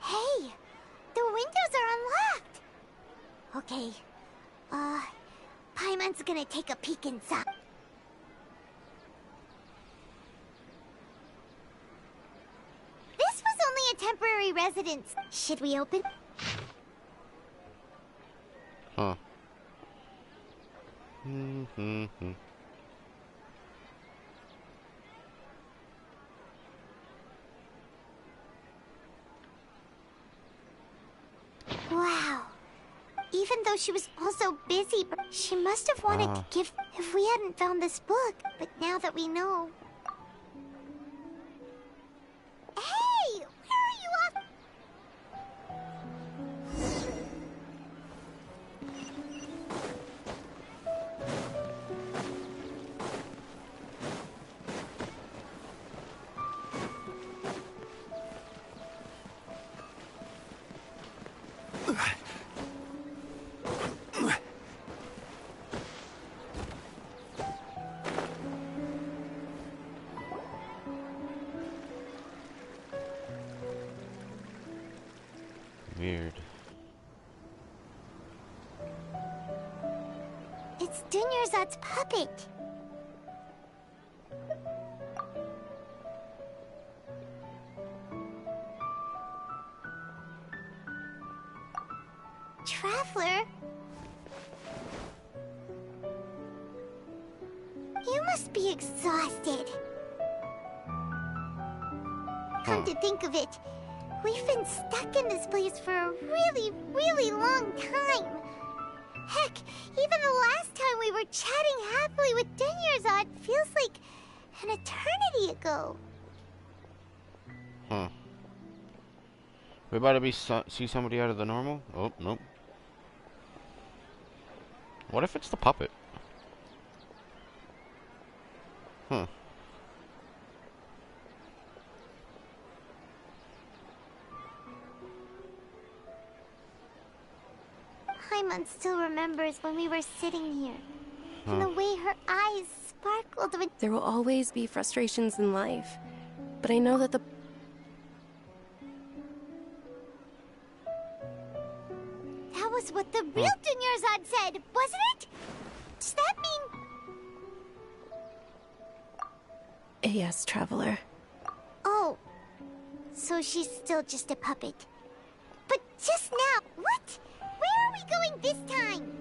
B: Hey! The windows are unlocked! Okay, Paimon's gonna take a peek inside. This was only a temporary residence. Should we open?
A: Huh.
B: Wow. Even though she was also busy, she must have wanted to give if we hadn't found this book. But now that we know... Hey! Where are you off?
A: Weird.
B: It's Dunyarzad's puppet. Traveler? You must be exhausted. Come to think of it, we've been stuck in this place for a really, really long time. Heck, even the last time we were chatting happily with Dunyarzad feels like an eternity ago.
A: Huh. We about to see somebody out of the normal? Oh, nope. What if it's the puppet? Huh.
B: Paimon still remembers when we were sitting here. And the way her eyes sparkled when...
C: There will always be frustrations in life, but I know that the...
B: That was what the real Dunyarzad said, wasn't it? Does that mean...
C: Yes, Traveler.
B: Oh. So she's still just a puppet. But just now, what? Where are we going this time?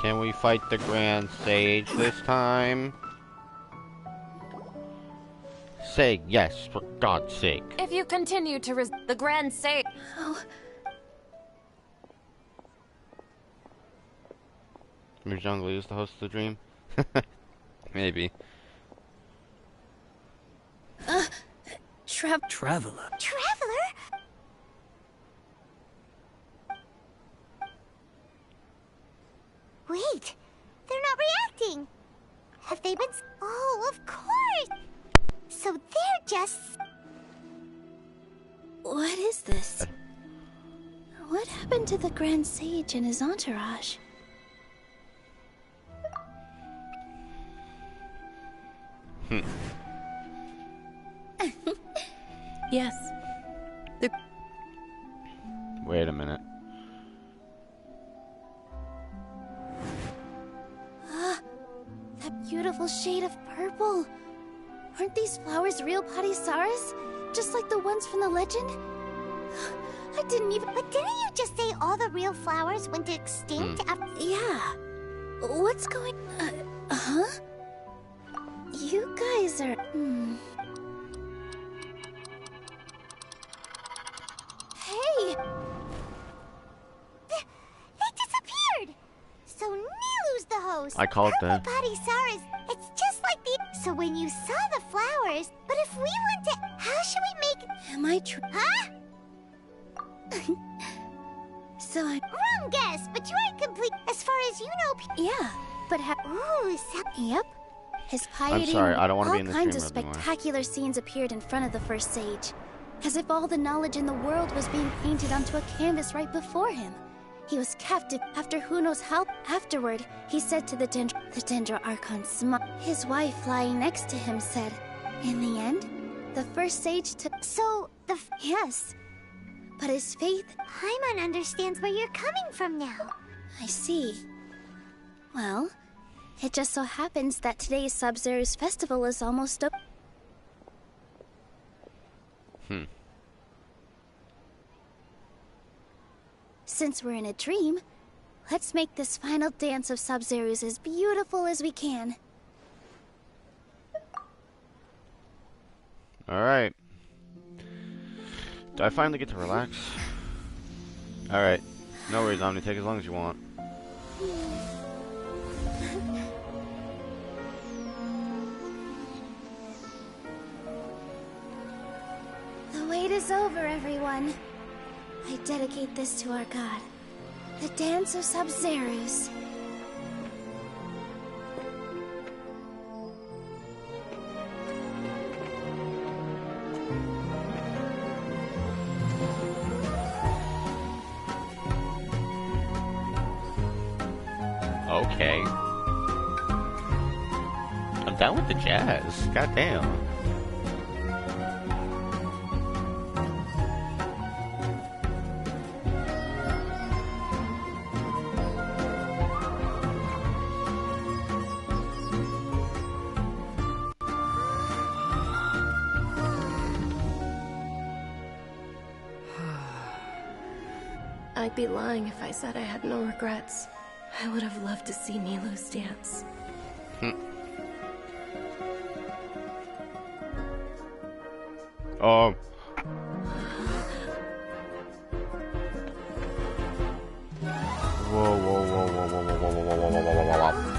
A: Can we fight the Grand Sage this time? Say yes, for God's sake.
M: If you continue to the Grand Sage...
C: Oh.
A: Maybe Jungle is the host of the dream? Maybe.
L: Traveler.
B: Traveler? Wait, they're not reacting. Have they been... Oh, of course. So they're just...
S: What is this? What happened to the Grand Sage and his entourage?
C: Yes.
A: Wait a minute.
S: That beautiful shade of purple. Aren't these flowers real Padisaras? Just like the ones from the legend?
B: I didn't even... But didn't you just say all the real flowers went extinct after...
S: Yeah. What's going... huh? You guys are...
B: Hey! They disappeared! So Nilu's the host.
A: I called that.
B: Padisaras. It's just like the... So when you saw the flowers... But if we want to... How should we make...
S: Am I true?
B: Huh?
S: So I...
B: Wrong guess, but you aren't complete. As far as you know...
S: Yeah, but
B: Ooh,
S: Yep. His
A: I'm
S: piety...
A: sorry, I don't want to be
S: all
A: in this
S: kinds
A: dream
S: of
A: anymore.
S: spectacular scenes appeared in front of the first sage. As if all the knowledge in the world was being painted onto a canvas right before him. He was captive after who knows how. Afterward, he said to the Dendro Archon smiled. His wife lying next to him said, in the end, the first sage took...
B: So,
S: Yes. But his faith...
B: Paimon understands where you're coming from now.
S: I see. Well, it just so happens that today's Sub-Zero's festival is almost up. Since we're in a dream, let's make this final dance of Sub-Zero's as beautiful as we can.
A: Alright. Do I finally get to relax? Alright. No worries, Omni. Take as long as you want.
S: The wait is over, everyone. I dedicate this to our god, the dance of Sub-Zero's.
O: Okay. I'm down with the jazz. Goddamn.
C: I'd be lying if I said I had no regrets. I would have loved to see Milu's dance.
O: Oh. Whoa, whoa, whoa, whoa, whoa, whoa, whoa, whoa, whoa, whoa, whoa, whoa, whoa.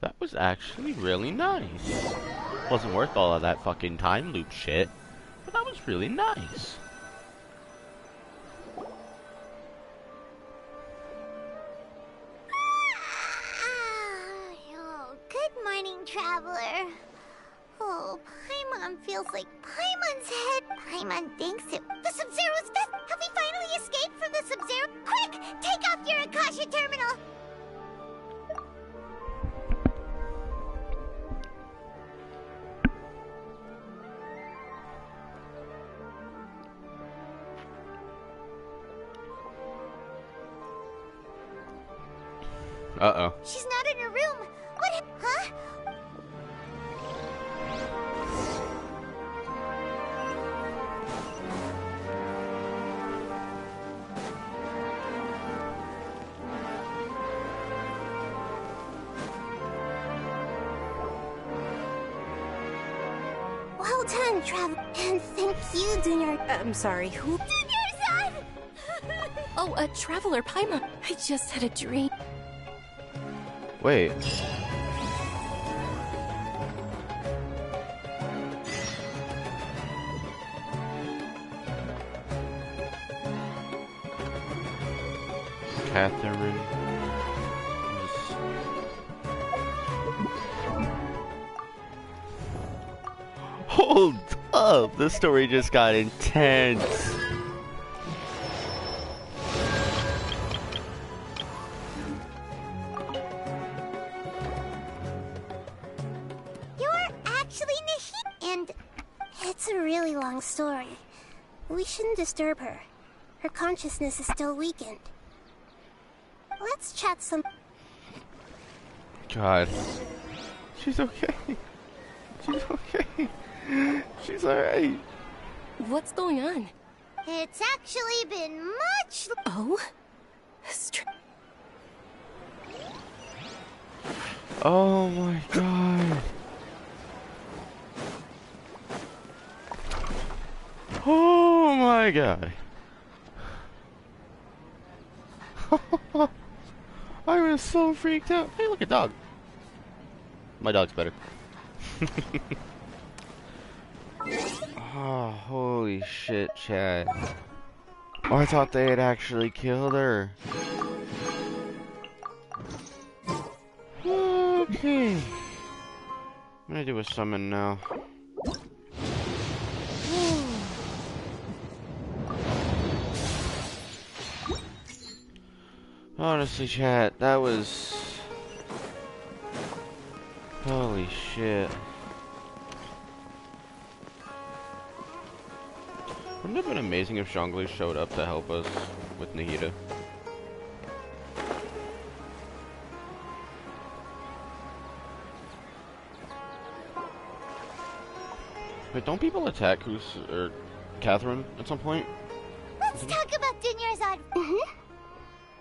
O: That was actually really nice. Wasn't worth all of that fucking time loop shit, but that was really nice.
B: Oh, good morning, traveler. Oh, Paimon feels like Paimon's head. Paimon thinks it. The Sub-Zero's death. Have we finally escaped from the Sub-Zero? Quick, take off your Akasha terminal.
O: Uh-oh.
B: She's not in her room. What? Huh? Well done, Trav. And thank you, Junior.
C: I'm sorry, who?
B: Junior-san!
C: Oh, a traveler, Paimon. I just had a dream.
O: Wait. Catherine. Hold up! The story just got intense.
B: And it's a really long story. We shouldn't disturb her. Her consciousness is still weakened. Let's chat some.
O: God. She's okay. She's okay. She's alright.
C: What's going on?
B: It's actually been much.
C: Oh?
O: Oh my god. Oh my god. I was so freaked out. Hey, look at dog. My dog's better. Oh, holy shit, Chad. Oh, I thought they had actually killed her. Okay. I'm gonna do a summon now. Honestly, chat, that was... Holy shit. Wouldn't it have been amazing if Zhongli showed up to help us with Nahida? Wait, don't people attack Catherine at some point?
B: Let's talk about Dunyarzad.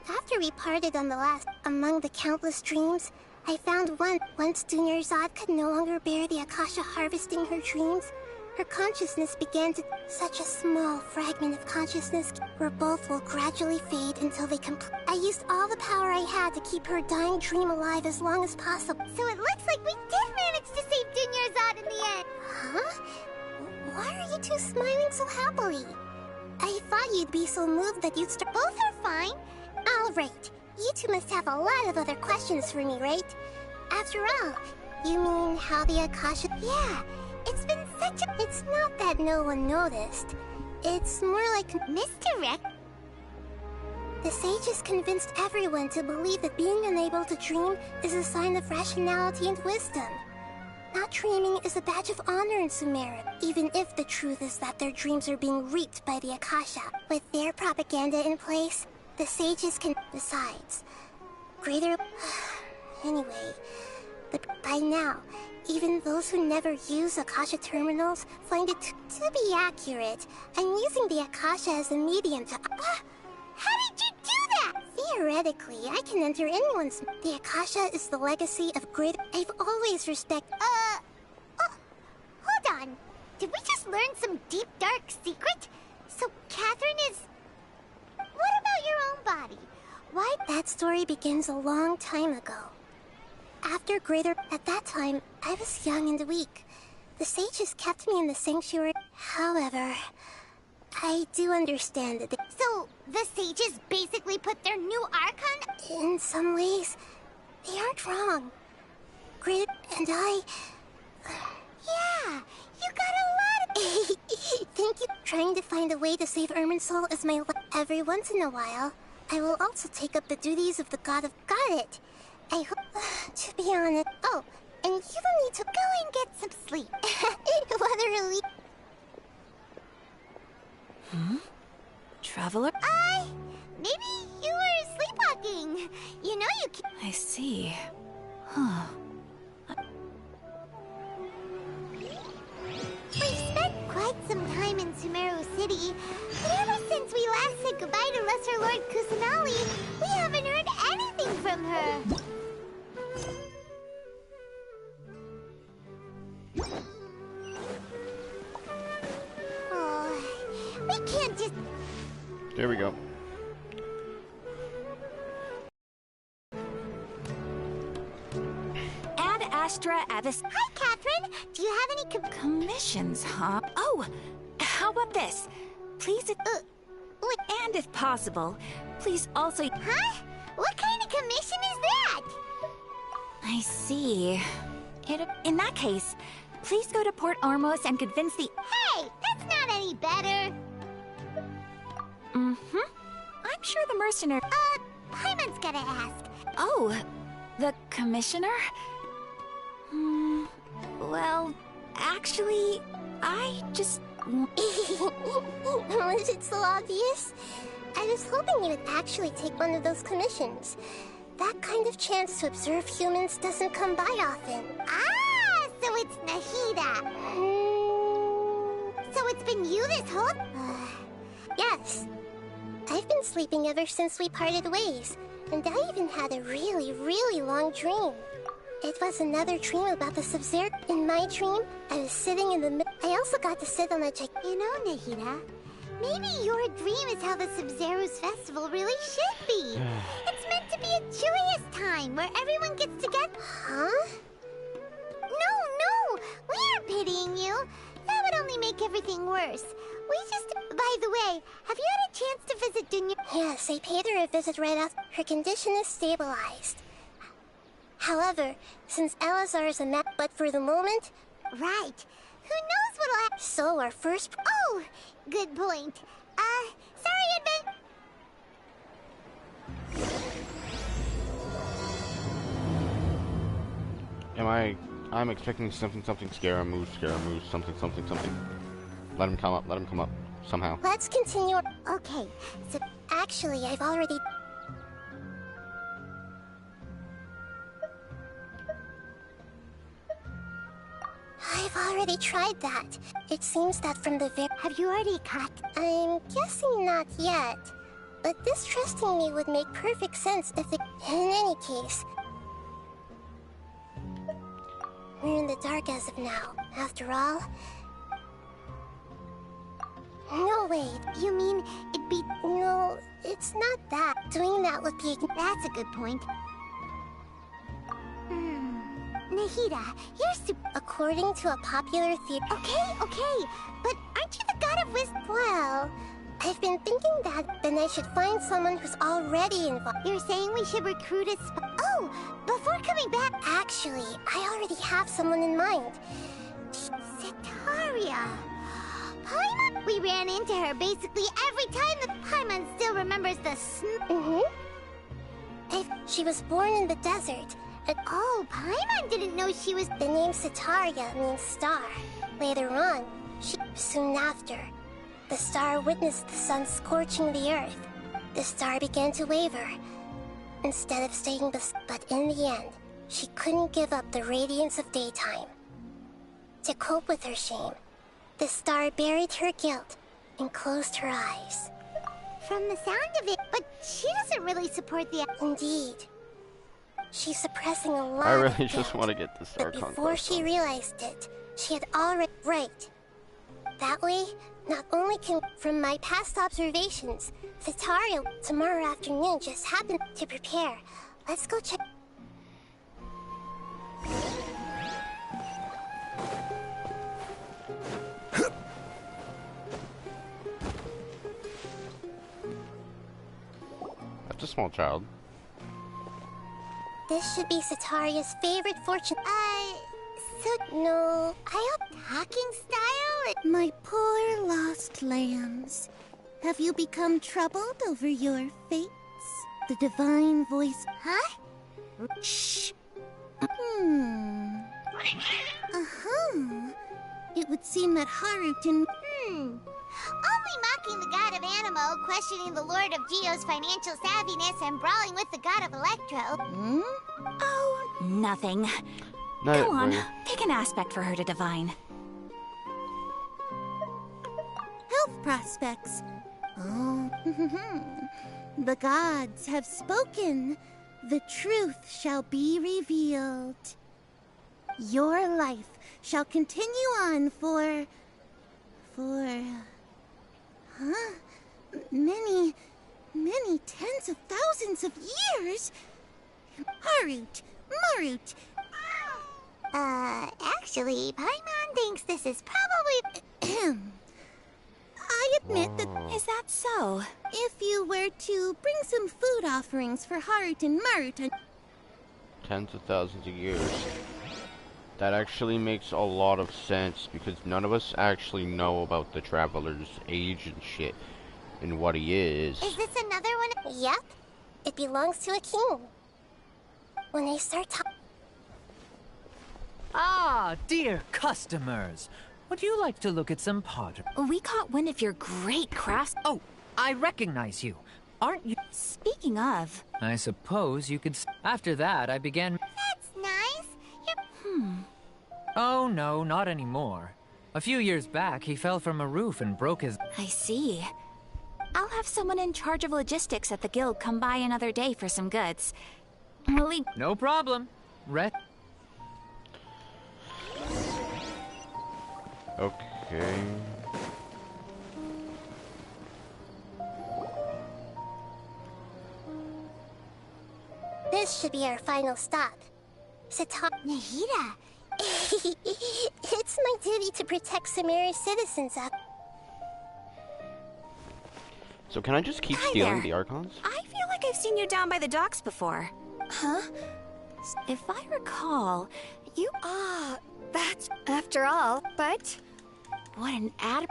B: After we parted on the last, among the countless dreams, I found one. Once Dunyarzad could no longer bear the Akasha harvesting her dreams, her consciousness began to... Such a small fragment of consciousness where both will gradually fade until they I used all the power I had to keep her dying dream alive as long as possible.
T: So it looks like we did manage to save Dunyarzad in the end!
B: Huh? Why are you two smiling so happily? I thought you'd be so moved that you'd start...
T: Both are fine.
B: Alright, you two must have a lot of other questions for me, right? After all, you mean how the Akasha...
T: Yeah, it's been such a...
B: It's not that no one noticed. It's more like...
T: Misdirect?
B: The sages convinced everyone to believe that being unable to dream is a sign of rationality and wisdom. Not dreaming is a badge of honor in Sumeru, even if the truth is that their dreams are being reaped by the Akasha. With their propaganda in place, the sages can... Besides, greater... Anyway, by now, even those who never use Akasha terminals find it to be accurate. I'm using the Akasha as a medium to...
T: How did you do that?
B: Theoretically, I can enter anyone's... The Akasha is the legacy of great... I've always respected...
T: Hold on. Did we just learn some deep, dark secret? So Catherine is... What about your own body?
B: Why? That story begins a long time ago. After greater... At that time, I was young and weak. The sages kept me in the sanctuary. However, I do understand that...
T: So, the sages basically put their new Archon?
B: In some ways, they aren't wrong. Greater... And I...
T: Yeah, you got a lot of...
B: Thank you. Trying to find a way to save Irminsul is my... Every once in a while, I will also take up the duties of the god of... Got it! I hope... To be honest... Oh, and you don't need to...
T: Go and get some sleep.
B: Literally...
G: Traveler?
T: Maybe you were sleepwalking. You know you can...
G: I see. Huh.
T: We've spent quite some time in Sumeru City, but ever since we last said goodbye to Lesser Lord Kusanali, we haven't heard anything from her. Oh, we can't just...
A: There we go.
G: Ad Astra Avis.
T: Hi, Catherine. Do you have any
G: commissions, huh? Oh, how about this? Please, and if possible, please also...
T: Huh? What kind of commission is that?
G: I see. In that case, please go to Port Ormos and convince the...
T: Hey, that's not any better.
G: I'm sure the mercenary...
T: Paimon's gotta ask.
G: Oh, the commissioner? Well, actually, I just...
B: Was it so obvious? I was hoping you would actually take one of those commissions. That kind of chance to observe humans doesn't come by often.
T: Ah, so it's Nahida. So it's been you this whole...
B: Yes. I've been sleeping ever since we parted ways, and I even had a really, really long dream. It was another dream about the Sub-Zero. In my dream, I was sitting in the middle. I also got to sit on a
T: You know, Nahida, maybe your dream is how the Sub-Zero's festival really should be. It's meant to be a joyous time where everyone gets together.
B: Huh?
T: No, we aren't pitying you. That would only make everything worse. We just... By the way, have you had a chance to visit Dunya?
B: Yes, I paid her a visit right after. Her condition is stabilized. However, since Elazar is a map, but for the moment...
T: Right. Who knows what'll happen?
B: So our first...
T: Oh, good point. Sorry,
A: I'm expecting something, Scaramouche, something. Let him come up, somehow.
B: Let's continue. Okay, so actually, I've already tried that. It seems that from the
T: Have you already caught?
B: I'm guessing not yet. But this trusting me would make perfect sense if it... In any case... We're in the dark as of now. After all,
T: No, wait. You mean it'd be... No, it's not that. Doing that would be... That's a good point. Nahida, you're according to a popular theory... Okay, but aren't you the god of wisdom? Well, I've been thinking that then I should find someone who's already involved. You're saying we should recruit a Oh, before coming back... Actually, I already have someone in mind. Sitaria. Paimon? We ran into her basically every time the Paimon still remembers the She was born in the desert. Oh, Paimon didn't know she was... The name Sitaria means star. Later on, soon after, the star witnessed the sun scorching the earth. The star began to waver. Instead of staying but in the end, she couldn't give up the radiance of daytime. To cope with her shame, the star buried her guilt and closed her eyes. From the sound of it, but she doesn't really support the... Indeed. She's suppressing a lot
O: I
T: of
O: really
T: guilt,
O: just want to get the Star
T: but
O: Conquest
T: before she realized it, she had already... Right. That way, not only can... From my past observations, Sitaria tomorrow afternoon just happened to prepare. Let's go check...
A: That's a small child.
T: This should be Sitaria's favorite fortune. No, I hope talking style. My poor lost lambs. Have you become troubled over your fates? The divine voice. Huh? Shh. It would seem that Haruton... Only mocking the god of Animo, questioning the lord of Geo's financial savviness, and brawling with the god of Electro.
G: Oh, nothing.
A: No,
G: Go on,
A: wait.
G: pick an aspect for her to divine.
T: Health prospects. Oh, the gods have spoken. The truth shall be revealed. Your life shall continue on for... Many tens of thousands of years? Marut. Actually, Paimon thinks this is probably... I admit that...
G: Is that so?
T: If you were to bring some food offerings for Harut and Marut...
A: Tens of thousands of years. That actually makes a lot of sense because none of us actually know about the traveler's age and shit and what he is.
T: Is this another one? Yep. It belongs to a king. When they start talking...
U: Ah, dear customers. Would you like to look at some pottery?
G: We caught wind of your great crafts.
U: Oh, I recognize you. Aren't you?
G: Speaking of...
U: I suppose you could... After that, I began...
T: That's nice.
U: Oh, no, not anymore. A few years back, he fell from a roof and broke his...
G: I see. I'll have someone in charge of logistics at the guild come by another day for some goods. We'll leave...
U: No problem.
A: Okay.
T: This should be our final stop. Nahida. It's my duty to protect Sumeru's citizens.
A: So can I just keep
G: Hi
A: stealing
G: there.
A: the Archons?
G: I feel like I've seen you down by the docks before. Huh? If I recall, you... that's... After all, but... What an ad...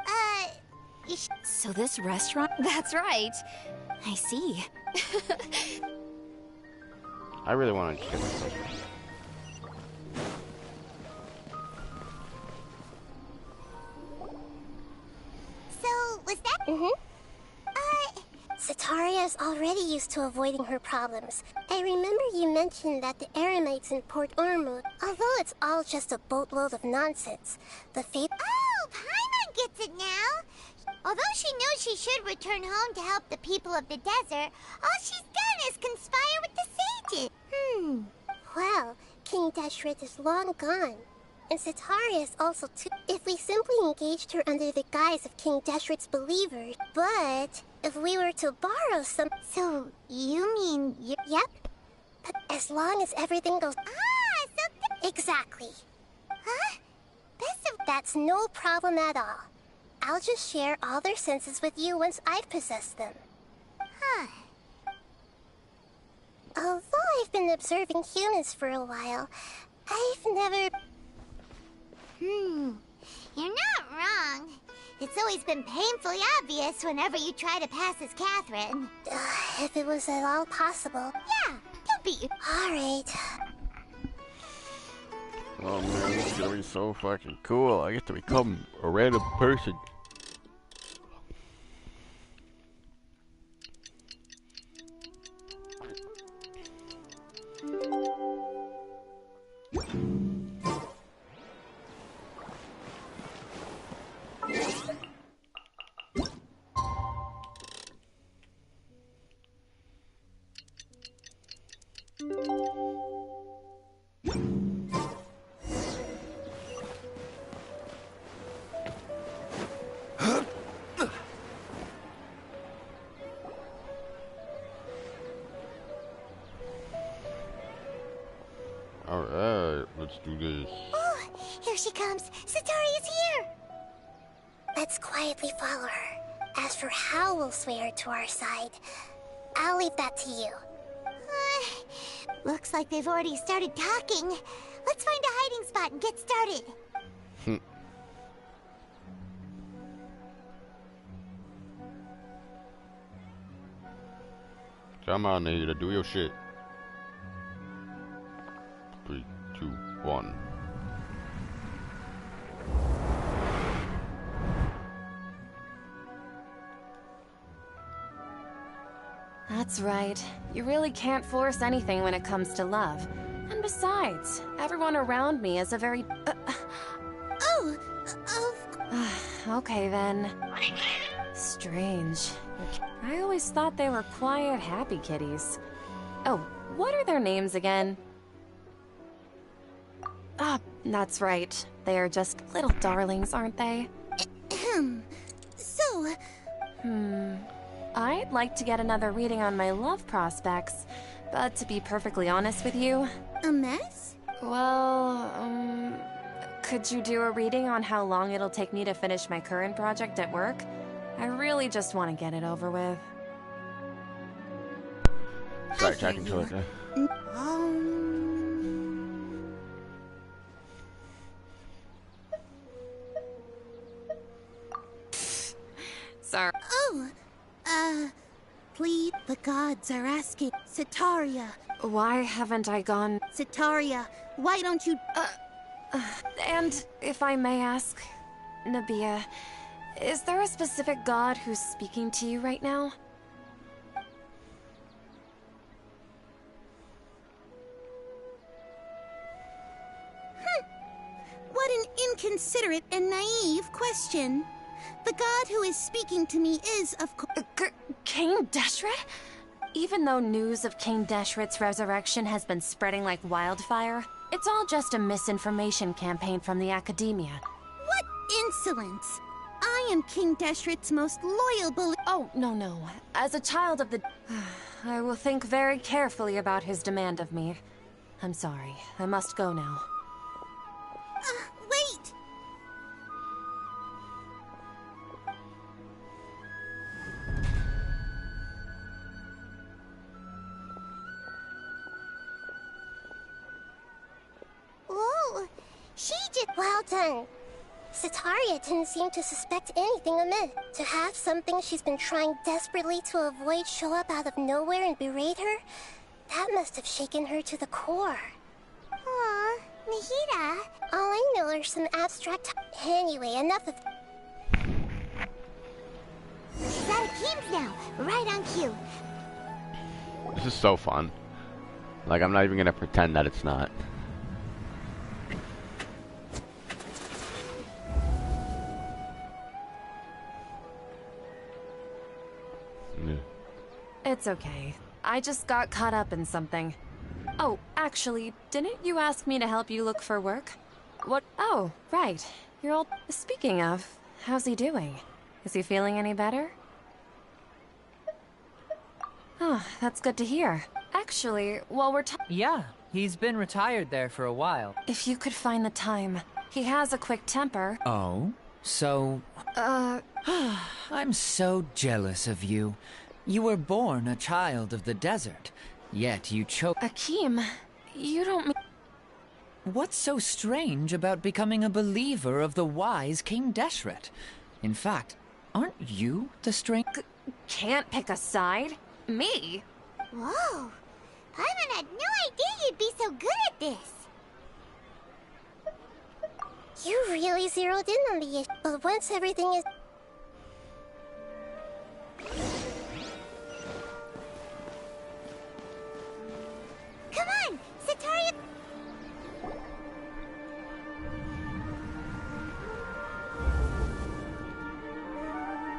G: So this restaurant... That's right. I see.
A: I really want to just get this stuff.
T: So, was that... Sitaria is already used to avoiding her problems. I remember you mentioned that the Eremites in Port Ormuz, although it's all just a boatload of nonsense, the fate... Oh, Paimon gets it now! Although she knows she should return home to help the people of the desert, all she's done is conspire with the sages. Well, King Deshret is long gone. And Sitaria is also too... if we simply engaged her under the guise of King Deshret's believers. But if we were to borrow some...
B: So, you mean you...
T: Yep. But as long as everything goes...
B: so...
T: Exactly.
B: Huh?
T: That's no problem at all. I'll just share all their senses with you once I've possessed them.
B: Huh.
T: Although I've been observing humans for a while, I've never...
B: You're not wrong. It's always been painfully obvious whenever you try to pass as Catherine.
T: If it was at all possible.
B: Yeah, don't be...
T: Alright.
O: Oh man, this is gonna be so fucking cool. I get to become a random person. Alright, let's do this.
B: Oh, here she comes. Satori is here.
T: Let's quietly follow her. As for how we'll sway her to our side, I'll leave that to you.
B: Looks like they've already started talking. Let's find a hiding spot and get started.
O: Come on, Nahida, do your shit. 3, 2, 1.
M: That's right. You really can't force anything when it comes to love. And besides, everyone around me is a very... Okay then. Strange. I always thought they were quiet, happy kitties. Oh, what are their names again? Ah, that's right. They are just little darlings, aren't they?
B: So...
M: I'd like to get another reading on my love prospects, but to be perfectly honest with you...
B: A mess?
M: Well, could you do a reading on how long it'll take me to finish my current project at work? I really just want to get it over with.
O: Sorry, I can it there.
M: Sorry.
B: Please, the gods are asking. Sitaria.
M: Why haven't I gone?
B: Sitaria, why don't you...
M: And if I may ask, Nabia, is there a specific god who's speaking to you right now?
B: What an inconsiderate and naive question. The god who is speaking to me is, of course...
M: King Deshret? Even though news of King Deshret's resurrection has been spreading like wildfire, it's all just a misinformation campaign from the academia.
B: What insolence! I am King Deshret's most loyal
M: Oh, no. As a child of the... I will think very carefully about his demand of me. I'm sorry. I must go now.
B: Wait!
T: Whoa! She did well done. Sitaria didn't seem to suspect anything amiss. To have something she's been trying desperately to avoid show up out of nowhere and berate her, that must have shaken her to the core.
B: Aw, Nahida.
T: All I know are some abstract... Anyway, enough of...
B: She's out of games now. Right on cue.
O: This is so fun. Like, I'm not even gonna pretend that it's not.
M: It's okay. I just got caught up in something. Oh, actually, didn't you ask me to help you look for work? What? Oh, right. Your old... Speaking of, how's he doing? Is he feeling any better? Oh, that's good to hear. Actually, while we're
U: Yeah, he's been retired there for a while.
M: If you could find the time. He has a quick temper.
U: Oh? So... I'm so jealous of you. You were born a child of the desert, yet you chose...
M: Akeem, you don't mean...
U: What's so strange about becoming a believer of the wise King Deshret? In fact, aren't you the strange...
M: Can't pick a side? Me?
B: Whoa. Paimon had no idea you'd be so good at this.
T: You really zeroed in on the issue. But once everything is...
B: Come on, Sataria.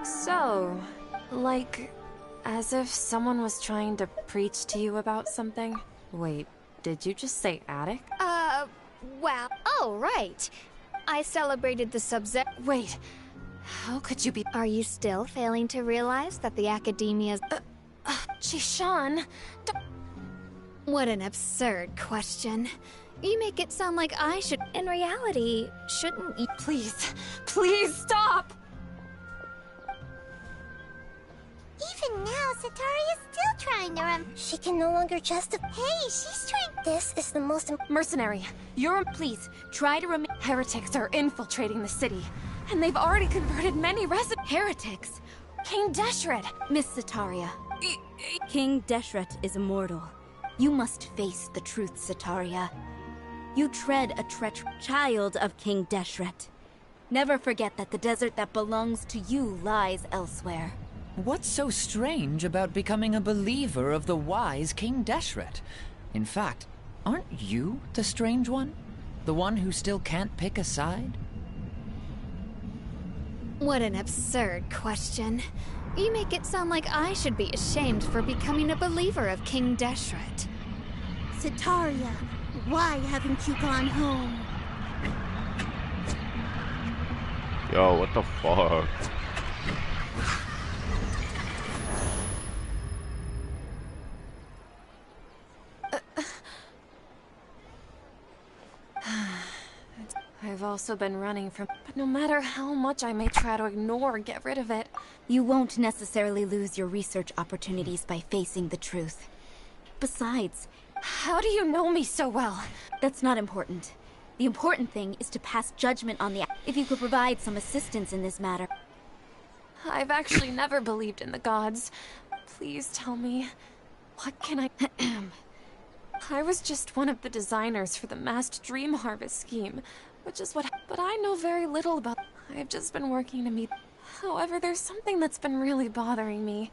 M: So, like, as if someone was trying to preach to you about something? Wait, did you just say attic?
E: Well, oh, right. I celebrated the Sub-Zero.
M: Wait, how could you be...
E: Are you still failing to realize that the Academia's...
M: Jishan,
E: What an absurd question. You make it sound like I should... In reality, shouldn't you...
M: Please stop!
B: Even now, Sataria's still trying to
T: She can no longer justify...
B: Hey, she's trying...
T: This is the most...
M: Mercenary, please, try to remain... Heretics are infiltrating the city, and they've already converted many residents...
G: Heretics?
M: King Deshret!
G: Miss Sataria. King Deshret is immortal. You must face the truth, Sataria. You tread a treacherous child of King Deshret. Never forget that the desert that belongs to you lies elsewhere.
U: What's so strange about becoming a believer of the wise King Deshret? In fact, aren't you the strange one? The one who still can't pick a side?
E: What an absurd question. You make it sound like I should be ashamed for becoming a believer of King Deshret.
B: Sataria, why haven't you gone home?
O: Yo, what the fuck?
M: I've also been running from... But no matter how much I may try to ignore or get rid of it...
G: You won't necessarily lose your research opportunities by facing the truth. Besides...
M: How do you know me so well?
G: That's not important. The important thing is to pass judgment on the... If you could provide some assistance in this matter.
M: I've actually never believed in the gods. Please tell me, what can I... I was just one of the designers for the massed dream harvest scheme, which is what... But I know very little about... I've just been working to meet... However, there's something that's been really bothering me.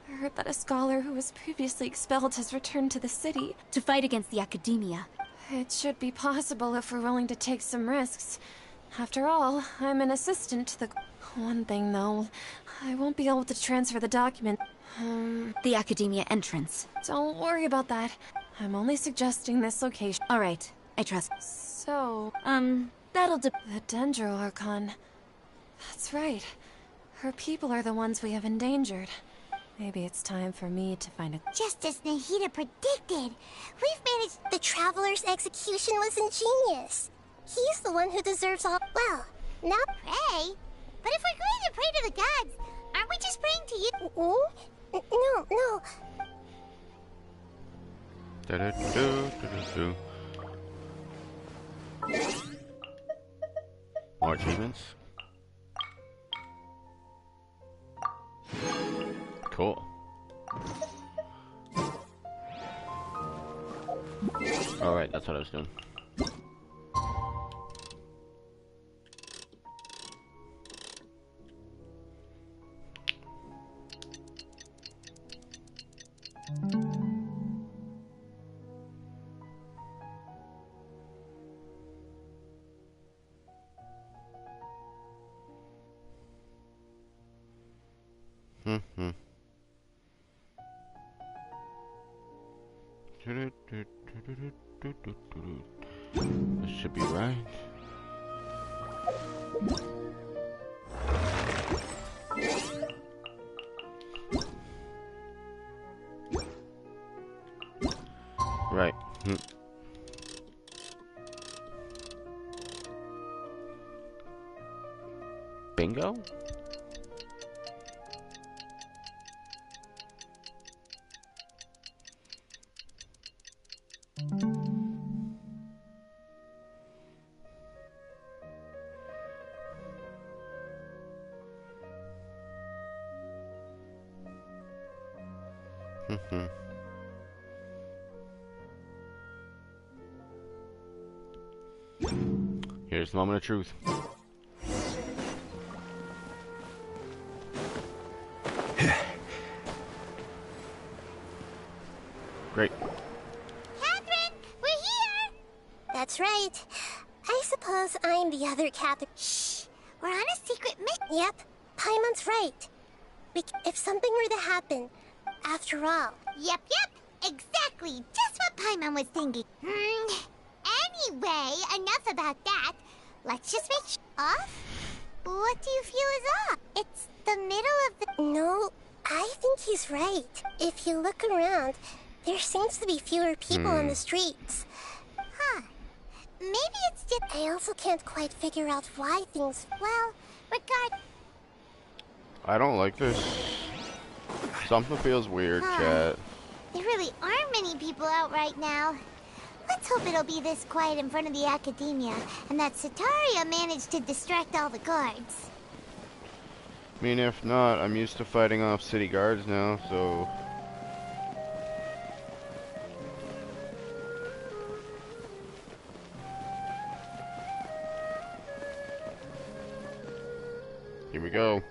M: I heard that a scholar who was previously expelled has returned to the city.
G: To fight against the Academia.
M: It should be possible if we're willing to take some risks. After all, I'm an assistant to the... One thing, though. I won't be able to transfer the document.
G: The Academia entrance.
M: Don't worry about that. I'm only suggesting this location.
G: All right, I trust.
M: So...
G: that'll
M: The Dendro Archon. That's right. Her people are the ones we have endangered. Maybe it's time for me to find a...
B: Just as Nahida predicted, we've managed...
T: The Traveler's execution was ingenious. He's the one who deserves all... Well, now...
B: Pray? But if we're going to pray to the gods, aren't we just praying to you?
T: No.
O: More achievements. Cool. Alright, that's what I was doing. This should be right.
A: Right. Bingo? Here's the moment of truth. Great.
T: Catherine, we're here! That's right. I suppose I'm the other Catherine.
B: Shh! We're on a secret mission.
T: Yep, Paimon's right. If something were to happen, after all.
B: Yep. Exactly. Just what Paimon was thinking. Anyway, enough about that. Let's just make off. What do you feel is off? It's the middle of the...
T: No, I think he's right. If you look around, there seems to be fewer people on the streets.
B: Huh. Maybe it's just...
T: I also can't quite figure out why things...
B: Well,
A: I don't like this. Something feels weird, chat.
B: There really aren't many people out right now. Let's hope it'll be this quiet in front of the Academia, and that Sataria managed to distract all the guards.
A: I mean, if not, I'm used to fighting off city guards now, so... Here we go.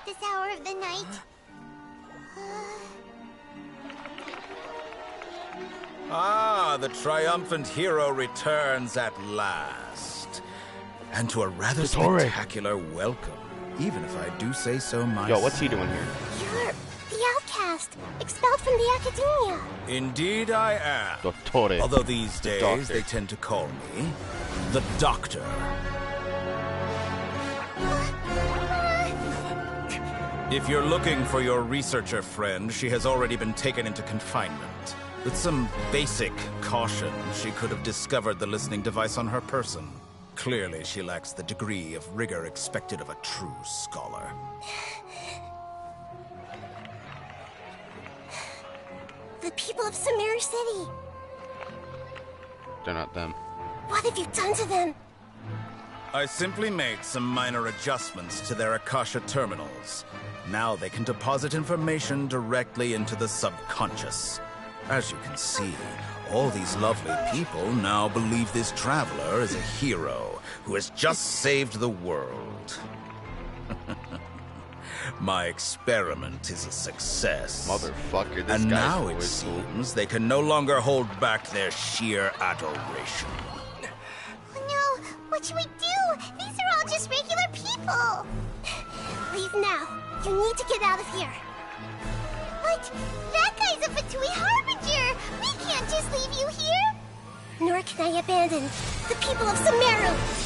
B: This hour of the night.
F: Ah, the triumphant hero returns at last. And to a rather spectacular welcome, even if I do say so myself.
A: Yo, what's he doing here?
T: You're the outcast, expelled from the Academia.
F: Indeed I am.
A: Dottore.
F: Although these days they tend to call me the Doctor. If you're looking for your researcher friend, she has already been taken into confinement. With some basic caution, she could have discovered the listening device on her person. Clearly, she lacks the degree of rigor expected of a true scholar.
T: The people of Sumeru City.
A: They're not them.
T: What have you done to them?
F: I simply made some minor adjustments to their Akasha terminals. Now they can deposit information directly into the subconscious. As you can see, all these lovely people now believe this traveler is a hero who has just saved the world. My experiment is a success.
A: Motherfucker, this
F: and
A: guy's
F: now it
A: always
F: seems they can no longer hold back their sheer adoration.
B: No, what should we do? These are all just regular people.
T: Leave now. You need to get out of here.
B: But that guy's a Fatui Harbinger. We can't just leave you here.
T: Nor can I abandon the people of Sumeru.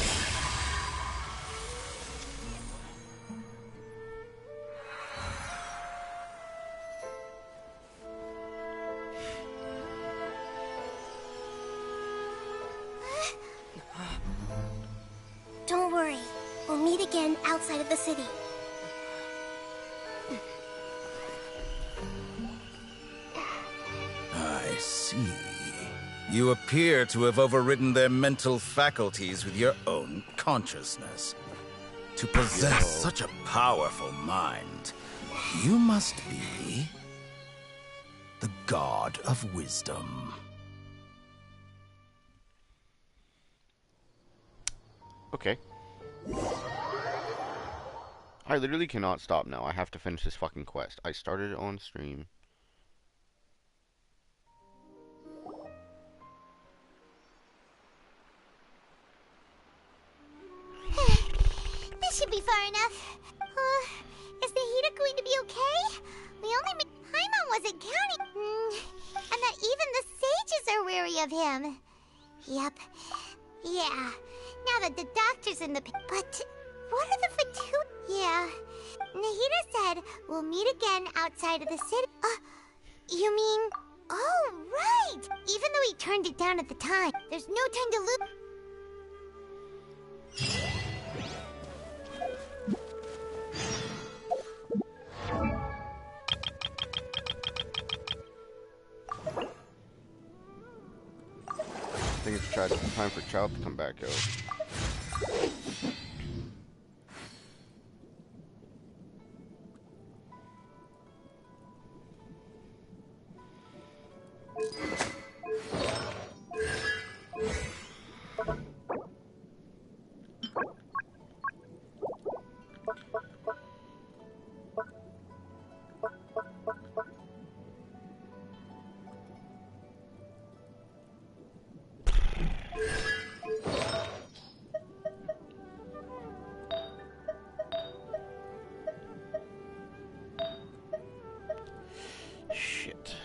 T: Don't worry. We'll meet again outside of the city.
F: I see. You appear to have overridden their mental faculties with your own consciousness. To possess such a powerful mind, you must be the god of wisdom.
A: Okay. I literally cannot stop now. I have to finish this fucking quest. I started it on stream.
B: me far enough. Is Nahida going to be okay? We only made... Paimon wasn't counting. And that even the sages are wary of him. Yep. Yeah. Now that the doctor's in the... But what are the Fatu... Yeah. Nahida said we'll meet again outside of the city. You mean... Oh, right! Even though he turned it down at the time, there's no time to lose...
A: I think it's time for Child to come back out. Shit.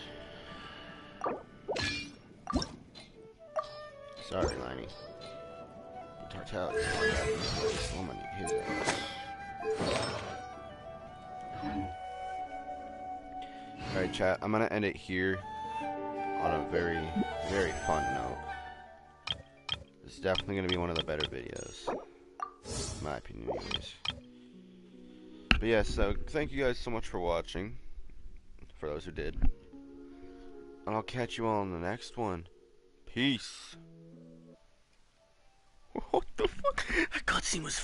A: Sorry, Liney. Tartel is someone his ass. Alright, chat, I'm gonna end it here on a very, very fun note. It's definitely gonna be one of the better videos. In my opinion, anyways. But yeah, so thank you guys so much for watching. For those who did. And I'll catch you all in the next one. Peace. What the fuck? That cutscene was